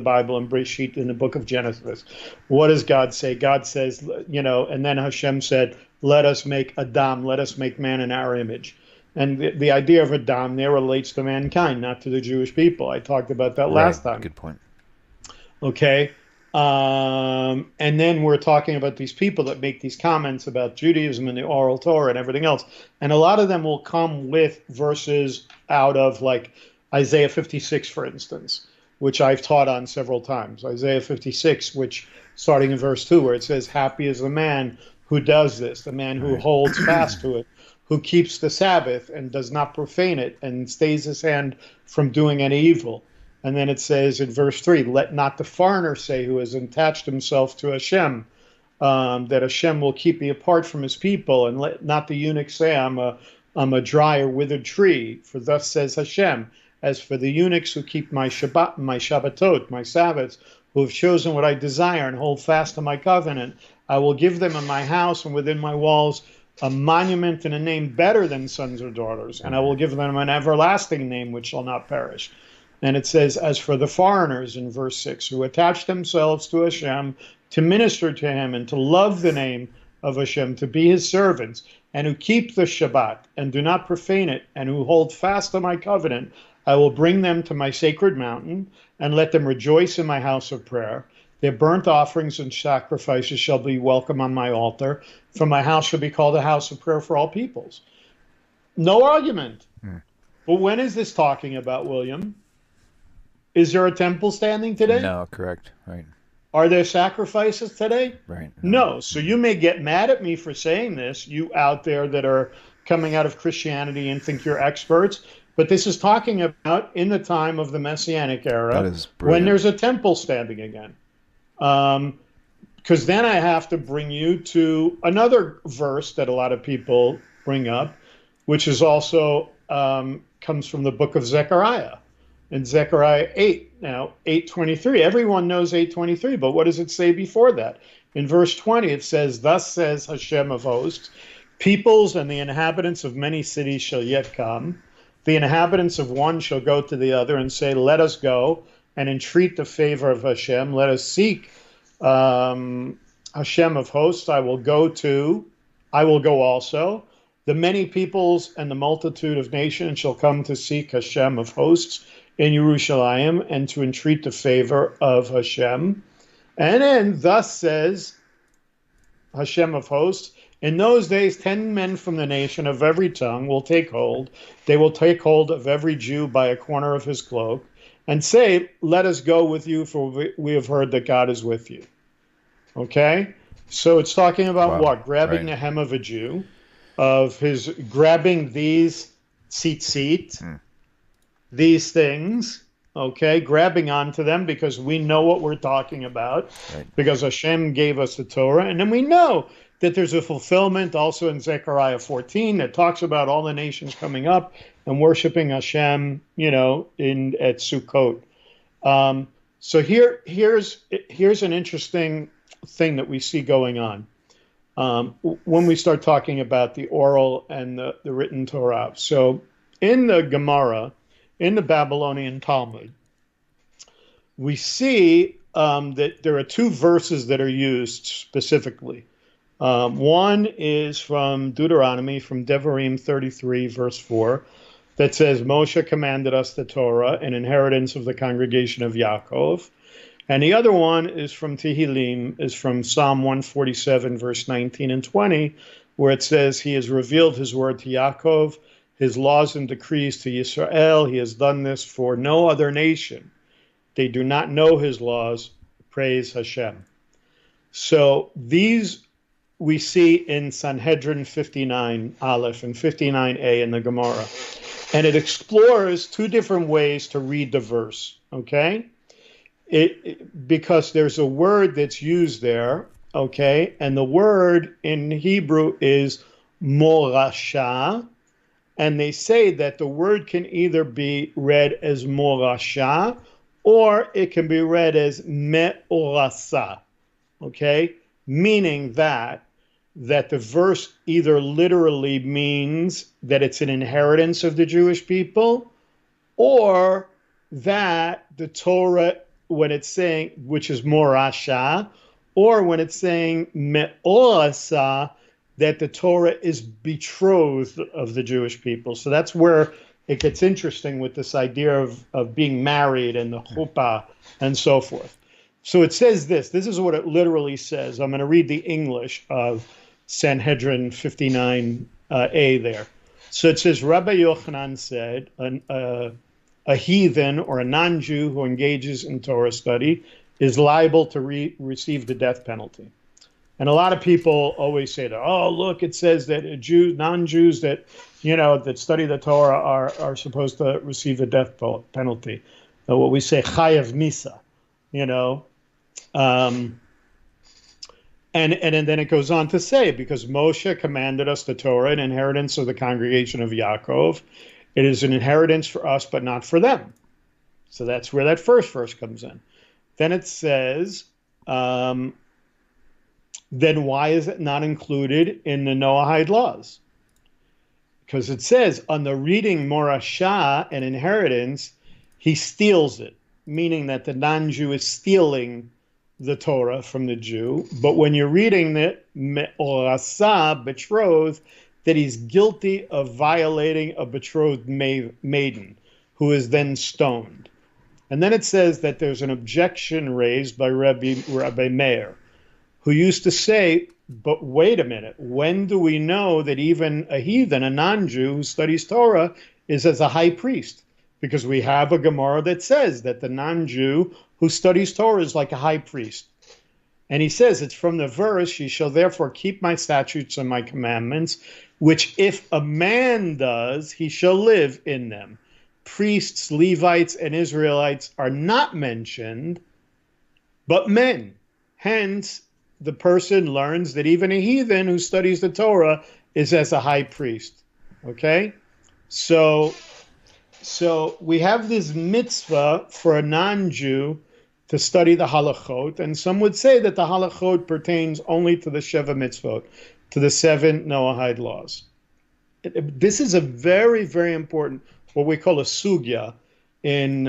Bible, in Breshit, in the book of Genesis, what does God say? God says, and then Hashem said, "Let us make Adam, let us make man in our image." And the idea of Adam there relates to mankind, not to the Jewish people. I talked about that last time. Good point. Okay. And then we're talking about these people that make these comments about Judaism and the oral Torah and everything else. And a lot of them will come with verses out of like Isaiah 56, for instance, which I've taught on several times. Isaiah 56, which starting in verse 2, where it says, "Happy is the man who does this, the man who holds fast to it, who keeps the Sabbath and does not profane it and stays his hand from doing any evil." And then it says in verse 3, "Let not the foreigner say who has attached himself to Hashem, that Hashem will keep me apart from his people. And let not the eunuch say, I'm a dry or withered tree. For thus says Hashem, as for the eunuchs who keep my Shabbatot, my Sabbaths, who have chosen what I desire and hold fast to my covenant, I will give them in my house and within my walls a monument and a name better than sons or daughters. And I will give them an everlasting name which shall not perish." And it says, "As for the foreigners," in verse 6, "who attach themselves to Hashem to minister to him and to love the name of Hashem, to be his servants, and who keep the Shabbat and do not profane it, and who hold fast to my covenant, I will bring them to my sacred mountain and let them rejoice in my house of prayer. Their burnt offerings and sacrifices shall be welcome on my altar, for my house shall be called a house of prayer for all peoples." No argument. Hmm. But when is this talking about, William? Is there a temple standing today? No, correct. Right. Are there sacrifices today? Right. No. No. So you may get mad at me for saying this, you out there that are coming out of Christianity and think you're experts, but this is talking about in the time of the Messianic That era is when brilliant. there's a temple standing again. Because then I have to bring you to another verse that a lot of people bring up, which is also comes from the book of Zechariah. In Zechariah 8, now 8:23. Everyone knows 8:23, but what does it say before that? In verse 20, it says, "Thus says Hashem of hosts, peoples and the inhabitants of many cities shall yet come. The inhabitants of one shall go to the other and say, let us go and entreat the favor of Hashem. Let us seek Hashem of hosts. I will go also. The many peoples and the multitude of nations shall come to seek Hashem of hosts in Jerusalem and to entreat the favor of Hashem." And then, thus says Hashem of hosts, "In those days, 10 men from the nation of every tongue will take hold. They will take hold of every Jew by a corner of his cloak and say, let us go with you, for we have heard that God is with you." Okay? So it's talking about Wow. what? Grabbing Right. the hem of a Jew, of his grabbing these tzitzit, these things, okay, grabbing onto them because we know what we're talking about, Right. because Hashem gave us the Torah. And then we know that there's a fulfillment also in Zechariah 14 that talks about all the nations coming up and worshiping Hashem, at Sukkot. So here's an interesting thing that we see going on when we start talking about the oral and the written Torah. So in the Gemara, in the Babylonian Talmud, we see that there are two verses that are used specifically. One is from Deuteronomy, from Devarim 33, verse 4, that says, Moshe commanded us the Torah, an inheritance of the congregation of Yaakov. And the other one is from Tehillim, is from Psalm 147, verse 19 and 20, where it says, he has revealed his word to Yaakov, his laws and decrees to Israel. He has done this for no other nation. They do not know his laws. Praise Hashem. So these we see in Sanhedrin 59 Aleph and 59a in the Gemara. And it explores two different ways to read the verse, okay? Because there's a word that's used there, okay? And the word in Hebrew is morasha. And they say that the word can either be read as morasha or it can be read as me'orasa, okay? Meaning that the verse either literally means that it's an inheritance of the Jewish people, or that the Torah, when it's saying, which is morasha, or when it's saying me'orasa, that the Torah is betrothed of the Jewish people. So that's where it gets interesting with this idea of being married and the chuppah and so forth. So it says this is what it literally says. I'm going to read the English of Sanhedrin 59a there. So it says, Rabbi Yochanan said, a heathen or a non-Jew who engages in Torah study is liable to receive the death penalty. And a lot of people always say that, oh, look, it says that non-Jews that, that study the Torah are supposed to receive the death penalty. What we say, chayav misa, And then it goes on to say, because Moshe commanded us the Torah, an inheritance of the congregation of Yaakov, it is an inheritance for us, but not for them. So that's where that first verse comes in. Then it says, then why is it not included in the Noahide laws? Because it says, on the reading morasha, an inheritance, he steals it, meaning that the non-Jew is stealing the Torah from the Jew. But when you're reading it, me'orasa, betrothed, that he's guilty of violating a betrothed maiden, who is then stoned. And then it says that there's an objection raised by Rabbi Meir, who used to say, but wait a minute. When do we know that even a heathen, a non-Jew who studies Torah, is as a high priest? Because we have a Gemara that says that the non-Jew who studies Torah is like a high priest. And he says, it's from the verse, "Ye shall therefore keep my statutes and my commandments, which if a man does, he shall live in them." Priests, Levites, and Israelites are not mentioned, but men. Hence, the person learns that even a heathen who studies the Torah is as a high priest. Okay? So we have this mitzvah for a non-Jew to study the halachot, and some would say that the halachot pertains only to the Sheva mitzvot, to the 7 Noahide laws. This is a very, very important, what we call a sugya in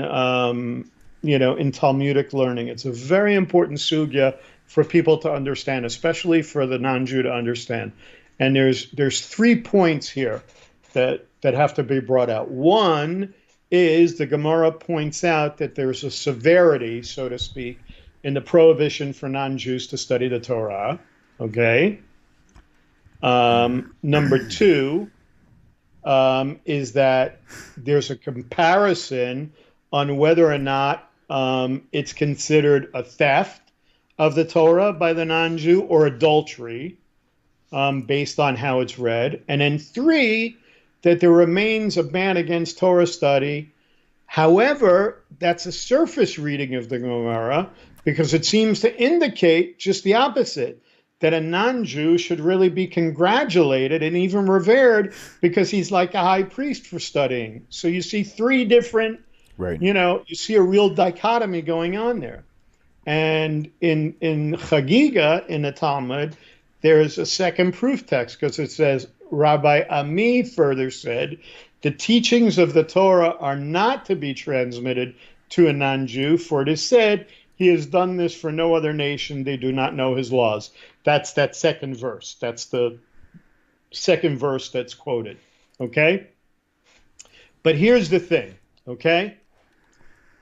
in Talmudic learning. It's a very important sugya for people to understand, especially for the non-Jew to understand. And there's 3 points here that have to be brought out. One is the Gemara points out that there's a severity, so to speak, in the prohibition for non-Jews to study the Torah. Okay. Number 2 is that there's a comparison on whether or not it's considered a theft of the Torah by the non-Jew or adultery, based on how it's read. And then 3, that there remains a ban against Torah study. However, that's a surface reading of the Gemara, because it seems to indicate just the opposite, that a non-Jew should really be congratulated and even revered because he's like a high priest for studying. So you see 3 different, Right. you see a real dichotomy going on there. And in Chagiga, in the Talmud, there's a second proof text, because it says, Rabbi Ami further said, the teachings of the Torah are not to be transmitted to a non-Jew, for it is said, he has done this for no other nation, they do not know his laws. That's that second verse. That's the second verse that's quoted. Okay? But here's the thing, okay?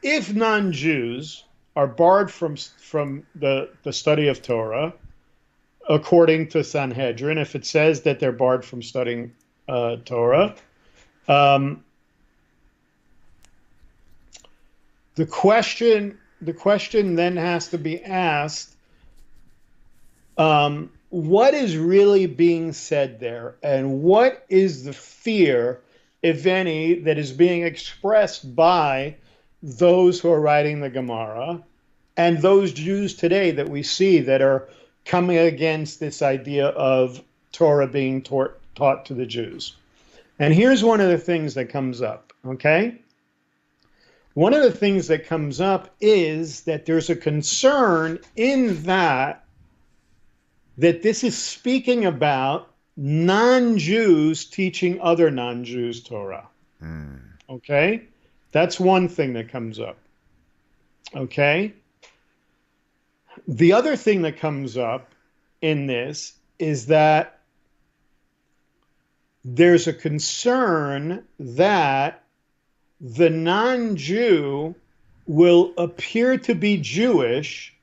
If non-Jews are barred from the study of Torah, according to Sanhedrin, if it says that they're barred from studying Torah, the question then has to be asked, what is really being said there, and what is the fear, if any, that is being expressed by those who are writing the Gemara and those Jews today that we see that are coming against this idea of Torah being taught to the Jews. And here's one of the things that comes up, okay? One of the things that comes up is that there's a concern in that this is speaking about non-Jews teaching other non-Jews Torah. Okay? That's one thing that comes up. Okay? The other thing that comes up in this is that there's a concern that the non-Jew will appear to be Jewish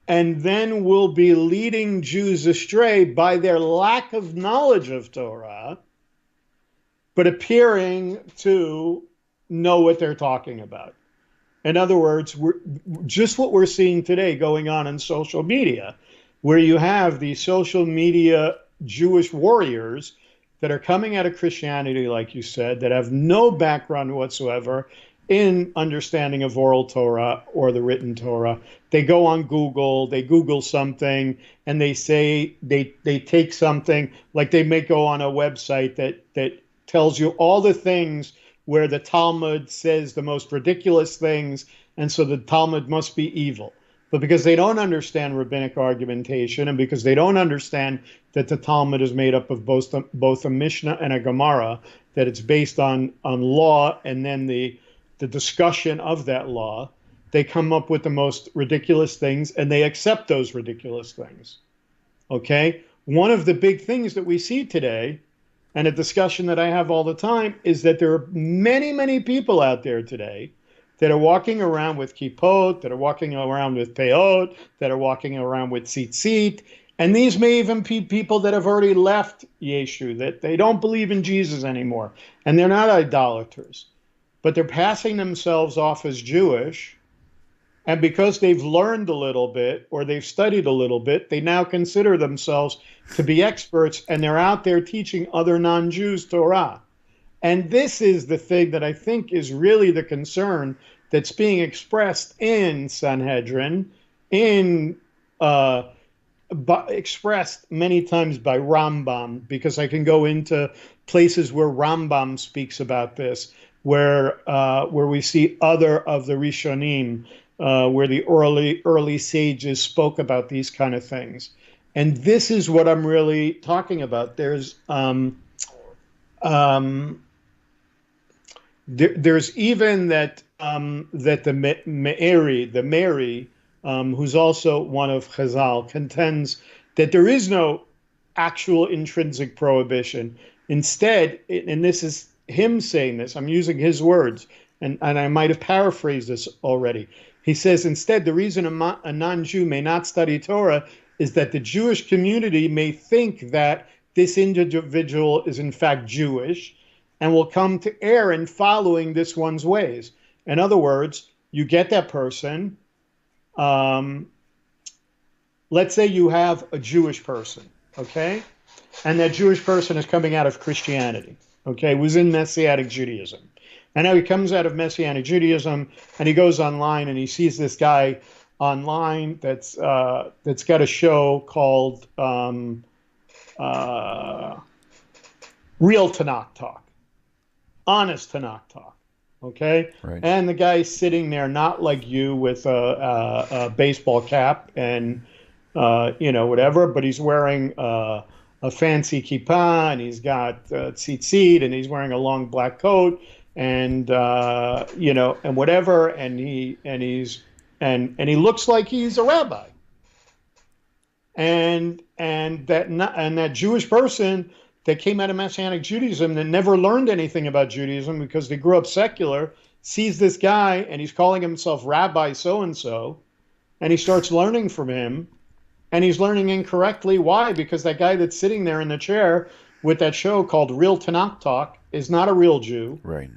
and then will be leading Jews astray by their lack of knowledge of Torah, but appearing to know what they're talking about. In other words, just what we're seeing today going on in social media, where you have these social media Jewish warriors that are coming out of Christianity, like you said, that have no background whatsoever in understanding of oral Torah or the written Torah. They go on Google, they Google something, and they say they take something, like they may go on a website that tells you all the things where the Talmud says the most ridiculous things, and so the Talmud must be evil. But because they don't understand rabbinic argumentation, and because they don't understand that the Talmud is made up of both a Mishnah and a Gemara, that it's based on law and then the discussion of that law, they come up with the most ridiculous things, and they accept those ridiculous things. Okay? One of the big things that we see today, and a discussion that I have all the time, is that there are many, many people out there today that are walking around with kippot, that are walking around with peot, that are walking around with tzitzit. And these may even be people that have already left Yeshu, that they don't believe in Jesus anymore. And they're not idolaters, but they're passing themselves off as Jewish. And because they've learned a little bit or they've studied a little bit, they now consider themselves to be experts, and they're out there teaching other non-Jews Torah. And this is the thing that I think is really the concern that's being expressed in Sanhedrin, expressed many times by Rambam, because I can go into places where Rambam speaks about this, where we see other of the Rishonim, where the early sages spoke about these kind of things. And this is what I'm really talking about. There's even that the Meiri, who's also one of Chazal, contends that there is no actual intrinsic prohibition. Instead, and this is him saying this, I'm using his words, and I might have paraphrased this already. He says, instead, the reason a non-Jew may not study Torah is that the Jewish community may think that this individual is in fact Jewish and will come to err in following this one's ways. In other words, you get that person. Let's say you have a Jewish person, okay? And that Jewish person is coming out of Christianity, okay? Was in Messianic Judaism. And now he comes out of Messianic Judaism and he goes online and he sees this guy online that's got a show called Real Tanakh Talk, Honest Tanakh Talk, okay? Right. And the guy's sitting there not like you with a baseball cap and whatever, but he's wearing a fancy kippah and he's got tzitzit and he's wearing a long black coat and and whatever, and he looks like he's a rabbi, and that Jewish person that came out of Messianic Judaism that never learned anything about Judaism because they grew up secular sees this guy and he's calling himself Rabbi so and so, and he starts learning from him, and he's learning incorrectly. Why? Because that guy that's sitting there in the chair with that show called Real Tanakh Talk is not a real Jew. Right.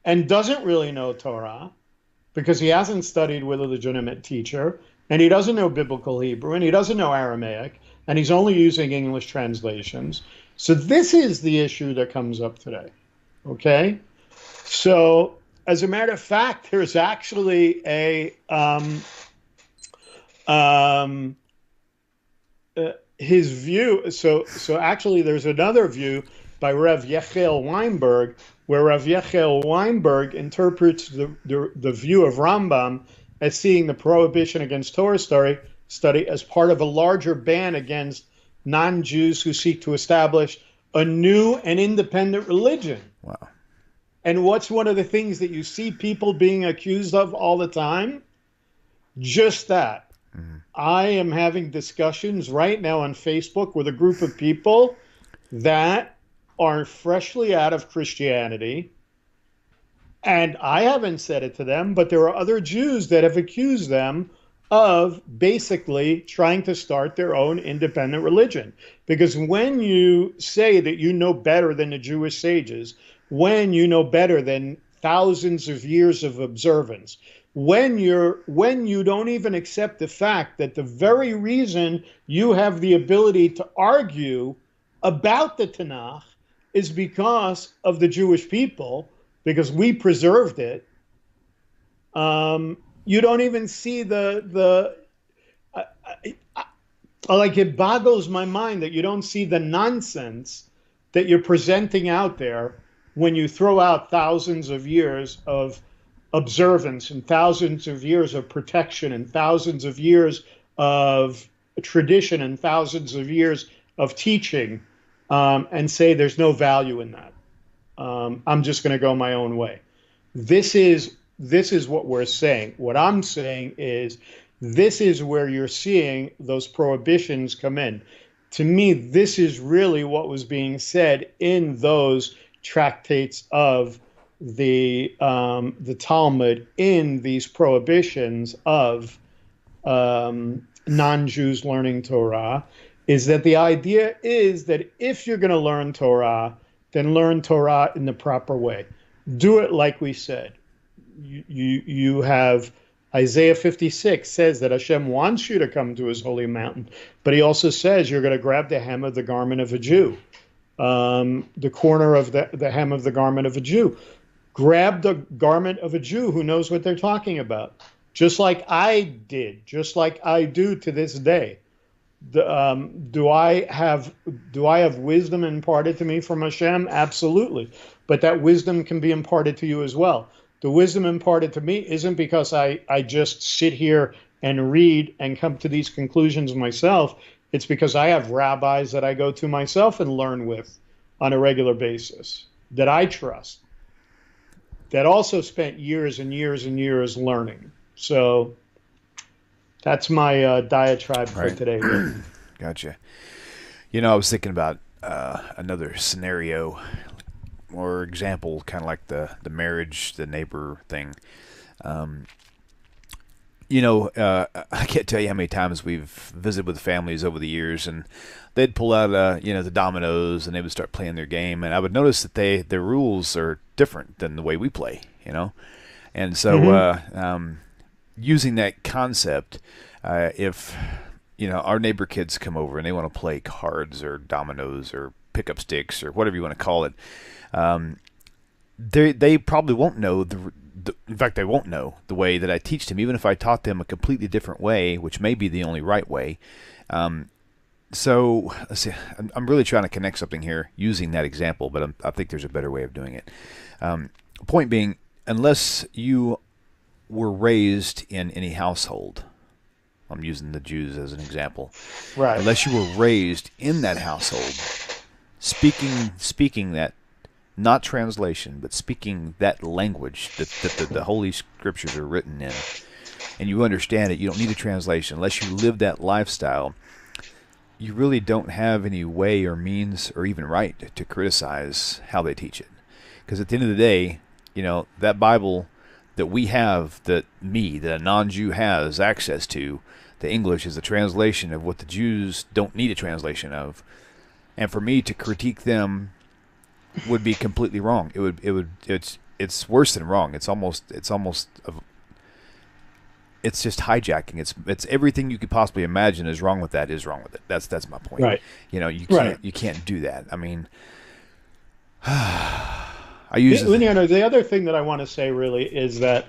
And doesn't really know Torah because he hasn't studied with a legitimate teacher, and he doesn't know biblical Hebrew, and he doesn't know Aramaic, and he's only using English translations. So this is the issue that comes up today, okay? So as a matter of fact, there's actually his view. So actually there's another view by Rav Yechiel Weinberg, where Rav Yechiel Weinberg interprets the view of Rambam as seeing the prohibition against Torah study as part of a larger ban against non-Jews who seek to establish a new and independent religion. Wow. And what's one of the things that you see people being accused of all the time? Just that. Mm-hmm. I am having discussions right now on Facebook with a group of people that are freshly out of Christianity, and I haven't said it to them, but there are other Jews that have accused them of basically trying to start their own independent religion. Because when you say that you know better than the Jewish sages, when you know better than thousands of years of observance, when you don't even accept the fact that the very reason you have the ability to argue about the Tanakh is because of the Jewish people, because we preserved it. You don't even see like, it boggles my mind that you don't see the nonsense that you're presenting out there when you throw out thousands of years of observance and thousands of years of protection and thousands of years of tradition and thousands of years of teaching, and say there's no value in that. I'm just going to go my own way. This is what we're saying. What I'm saying is this is where you're seeing those prohibitions come in. To me, this is really what was being said in those tractates of the Talmud in these prohibitions of non-Jews learning Torah is that the idea is that if you're going to learn Torah, then learn Torah in the proper way. Do it like we said. You have Isaiah 56 says that Hashem wants you to come to his holy mountain, but he also says you're going to grab the hem of the garment of a Jew, the corner of the hem of the garment of a Jew. Grab the garment of a Jew who knows what they're talking about, just like I did, just like I do to this day. Do I have wisdom imparted to me from Hashem? Absolutely, but that wisdom can be imparted to you as well. The wisdom imparted to me isn't because I just sit here and read and come to these conclusions myself. It's because I have rabbis that I go to myself and learn with on a regular basis that I trust, that also spent years and years and years learning. So that's my diatribe for Right. today. Gotcha. You know, I was thinking about another scenario or example, kind of like the marriage, the neighbor thing. I can't tell you how many times we've visited with families over the years, and they'd pull out, the dominoes, and they would start playing their game, and I would notice that their rules are different than the way we play, and so using that concept, if our neighbor kids come over and they want to play cards or dominoes or pickup sticks or whatever you want to call it, they probably won't know in fact, they won't know the way that I teach them, even if I taught them a completely different way, which may be the only right way. So let's see. I'm really trying to connect something here using that example, but I think there's a better way of doing it. Point being, unless you were raised in any household, I'm using the Jews as an example. Right. Unless you were raised in that household, speaking that, not translation, but speaking that language that the Holy Scriptures are written in, and you understand it, you don't need a translation. Unless you live that lifestyle, you really don't have any way or means or even right to criticize how they teach it. Because at the end of the day, that Bible that we have, that a non-Jew has access to, the English is a translation of what the Jews don't need a translation of. And for me to critique them would be completely wrong. It's worse than wrong. It's just hijacking. It's everything you could possibly imagine is wrong with that is wrong with it. That's my point. Right. You can't do that. I mean, the other thing that I want to say really is that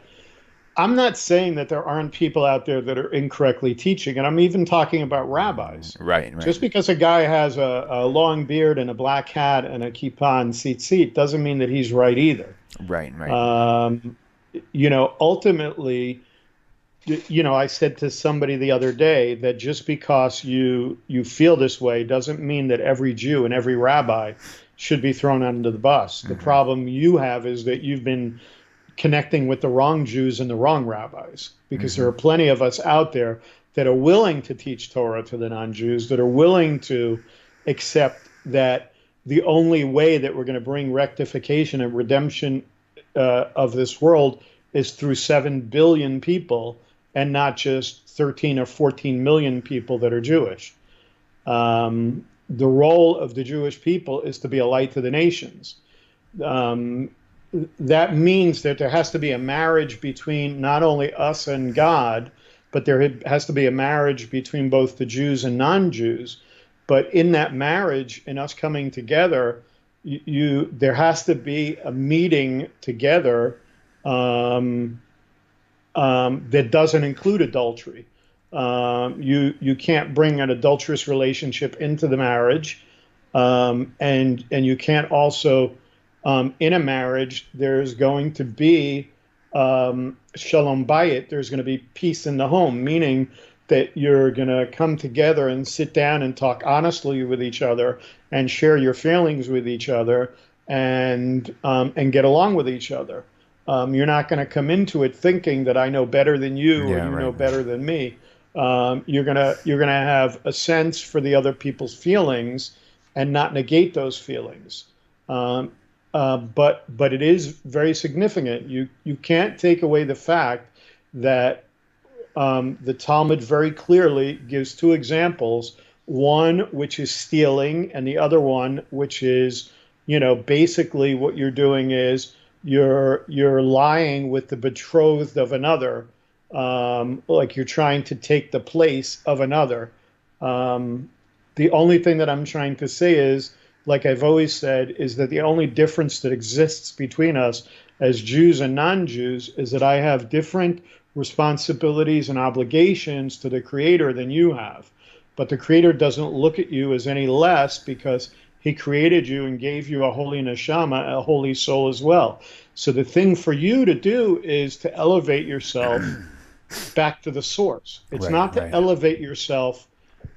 I'm not saying that there aren't people out there that are incorrectly teaching, and I'm even talking about rabbis. Right. Just because a guy has a long beard and a black hat and a kippah and tzitzit doesn't mean that he's right either. Right. Ultimately, I said to somebody the other day that just because you feel this way doesn't mean that every Jew and every rabbi should be thrown under the bus. The problem you have is that you've been connecting with the wrong Jews and the wrong rabbis, because there are plenty of us out there that are willing to teach Torah to the non-Jews, that are willing to accept that the only way that we're going to bring rectification and redemption of this world is through 7 billion people and not just 13 or 14 million people that are Jewish. The role of the Jewish people is to be a light to the nations. That means that there has to be a marriage between not only us and God, but there has to be a marriage between both the Jews and non-Jews. But in that marriage, in us coming together, there has to be a meeting together that doesn't include adultery. You can't bring an adulterous relationship into the marriage, and you can't also. In a marriage, there's going to be shalom bayit. There's going to be peace in the home, meaning that you're going to come together and sit down and talk honestly with each other and share your feelings with each other and get along with each other. You're not going to come into it thinking that I know better than you or you know better than me. You're gonna have a sense for the other people's feelings and not negate those feelings. but it is very significant. You can't take away the fact that the Talmud very clearly gives two examples. One which is stealing, and the other one which is, basically what you're doing is you're lying with the betrothed of another, like you're trying to take the place of another. Um, the only thing that I'm trying to say is, like I've always said, is that the only difference that exists between us as Jews and non-Jews is that I have different responsibilities and obligations to the Creator than you have. But the Creator doesn't look at you as any less because He created you and gave you a holy neshama, a holy soul as well. So the thing for you to do is to elevate yourself back to the source. It's Right, not to right. elevate yourself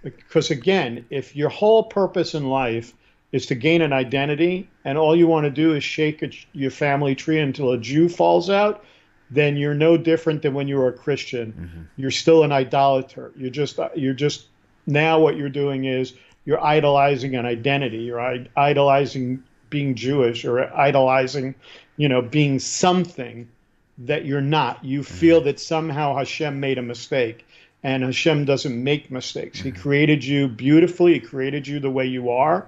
because, again, if your whole purpose in life is to gain an identity and all you want to do is shake your family tree until a Jew falls out, then you're no different than when you were a Christian. Hmm. You're still an idolater. You're just now what you're doing is you're idolizing an identity. You're idolizing being Jewish or idolizing, being something that you're not. You feel Hmm. that somehow Hashem made a mistake. And Hashem doesn't make mistakes. He Hmm. created you beautifully. He created you the way you are.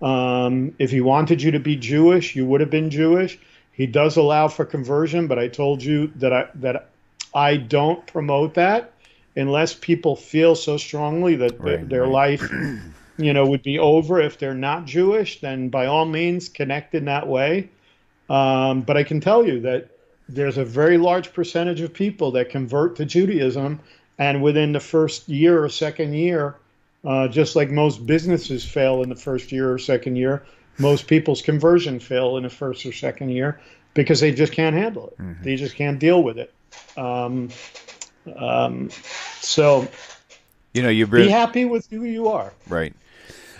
If he wanted you to be Jewish, you would have been Jewish. He does allow for conversion, but I told you that I don't promote that unless people feel so strongly that Right, their right. life, would be over if they're not Jewish. Then by all means, connect in that way. But I can tell you that there's a very large percentage of people that convert to Judaism, and within the first year or second year, just like most businesses fail in the first year or second year, most people's conversion fail in the first or second year because they just can't handle it. Hmm. They just can't deal with it. Um, um, so You be bring happy with who you are. right.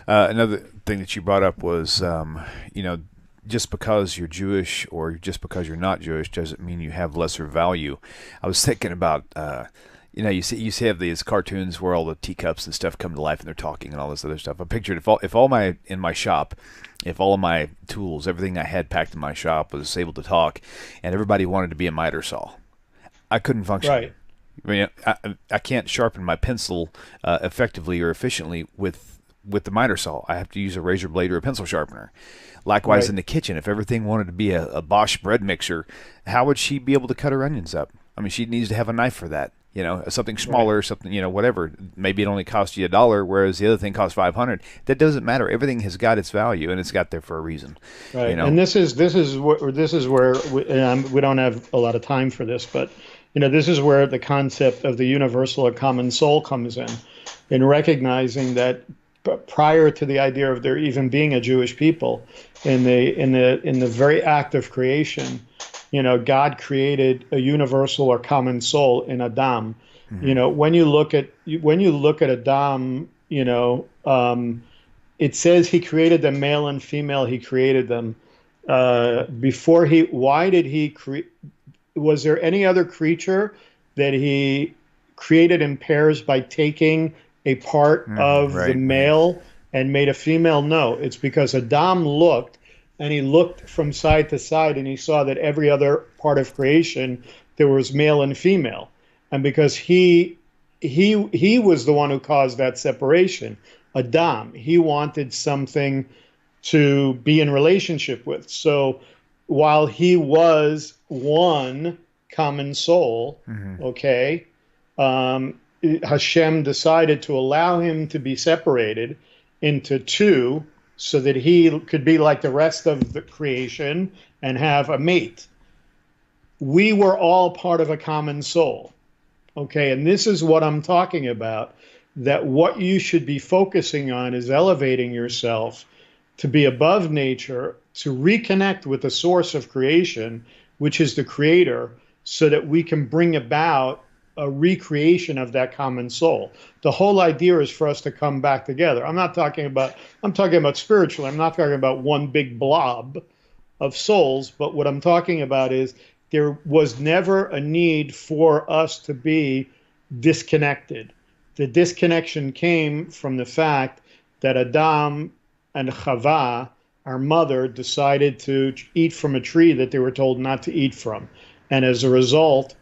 Another thing that you brought up was, you know, just because you're Jewish or just because you're not Jewish doesn't mean you have lesser value. I was thinking about, you see have these cartoons where all the teacups and stuff come to life and they're talking and all this other stuff. I pictured if all my in my shop, if all of my tools, everything I had packed in my shop was able to talk, and everybody wanted to be a miter saw, I couldn't function. Right, I mean, I can't sharpen my pencil effectively or efficiently with the miter saw. I have to use a razor blade or a pencil sharpener. Likewise, in right, the kitchen, if everything wanted to be a Bosch bread mixer, how would she be able to cut her onions up? I mean, she needs to have a knife for that. Something right, smaller, something, whatever. Maybe it only costs you $1, whereas the other thing costs 500. That doesn't matter. Everything has got its value, and it's got there for a reason. You right. know. And this is where we don't have a lot of time for this, but this is where the concept of the universal or common soul comes in recognizing that prior to the idea of there even being a Jewish people, in the very act of creation, God created a universal or common soul in Adam. Hmm. When you look at Adam, it says he created them male and female. He created them before he. Why did he create? Was there any other creature that he created in pairs by taking a part Hmm. of the Right. Right. male and made a female? No, it's because Adam looked and he looked from side to side and he saw that every other part of creation there was male and female. And because he was the one who caused that separation. Adam, he wanted something to be in relationship with. So while he was one common soul, Hmm. okay, um, Hashem decided to allow him to be separated into two so that he could be like the rest of the creation and have a mate. We were all part of a common soul. Okay, and this is what I'm talking about, that what you should be focusing on is elevating yourself to be above nature, to reconnect with the source of creation, which is the creator, so that we can bring about a recreation of that common soul. The whole idea is for us to come back together. I'm talking about spiritually. I'm not talking about one big blob of souls, but what I'm talking about is there was never a need for us to be disconnected. The disconnection came from the fact that Adam and Chava our mother decided to eat from a tree that they were told not to eat from. And as a result,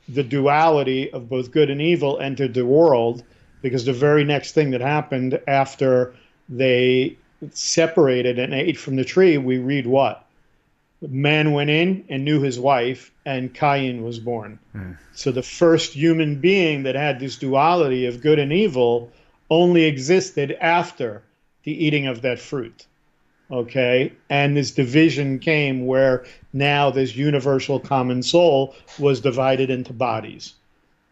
the duality of both good and evil entered the world, because the very next thing that happened after they separated and ate from the tree, we read what? Man went in and knew his wife, and Cain was born. So the first human being that had this duality of good and evil only existed after the eating of that fruit. Okay, and this division came where now this universal common soul was divided into bodies.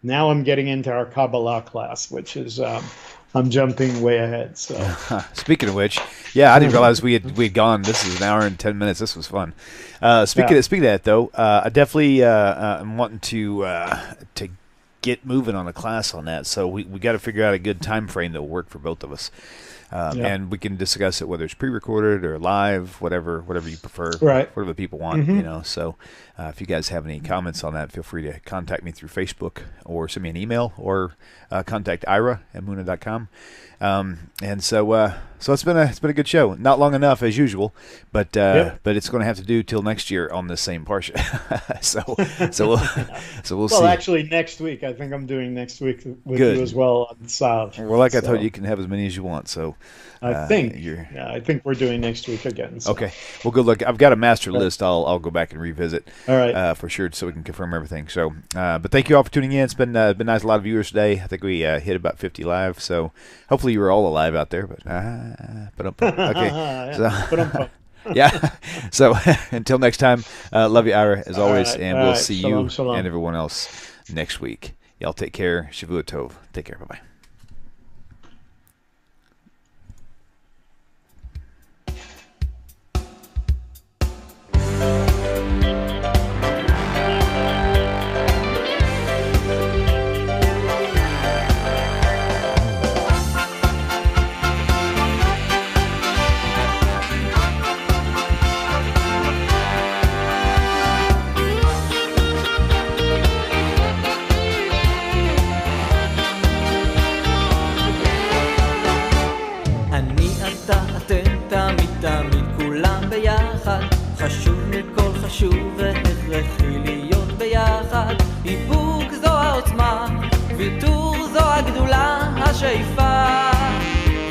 Now I'm getting into our Kabbalah class, which is I'm jumping way ahead. So speaking of which, yeah, I didn't realize we had gone. This is an hour and 10 minutes. This was fun. Speaking of that though, I definitely am wanting to get moving on a class on that. So we got to figure out a good time frame that will work for both of us. And we can discuss it whether it's pre-recorded or live, whatever you prefer, whatever the people want, you know. So if you guys have any comments on that, feel free to contact me through Facebook or send me an email or contact ira@muna.com. And so it's been a good show. Not long enough as usual, but it's going to have to do till next year on the same parsha. so we'll see. Well, actually, next week I think I'm doing next week with you as well on Sav. Well, like I told you, you can have as many as you want. So I think we're doing next week again. So. Okay. Well, good luck. I've got a master list. I'll go back and revisit. All right. For sure, so we can confirm everything. So, but thank you all for tuning in. It's been nice. A lot of viewers today. I think we hit about 50 live. So hopefully you were all alive out there. But okay. Yeah. So until next time, love you, Ira, as always, and we'll see you and everyone else next week. Y'all take care. Shavua Tov. Take care. Bye-bye. חשוב מכל חשוב והכרחי להיות ביחד איפוק זו העוצמה ויתור זו הגדולה השאיפה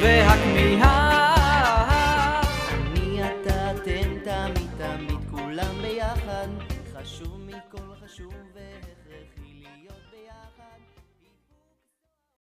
והכמיהה אני אתה אתם תמיד תמיד כולם ביחד חשוב מכל חשוב והכרחי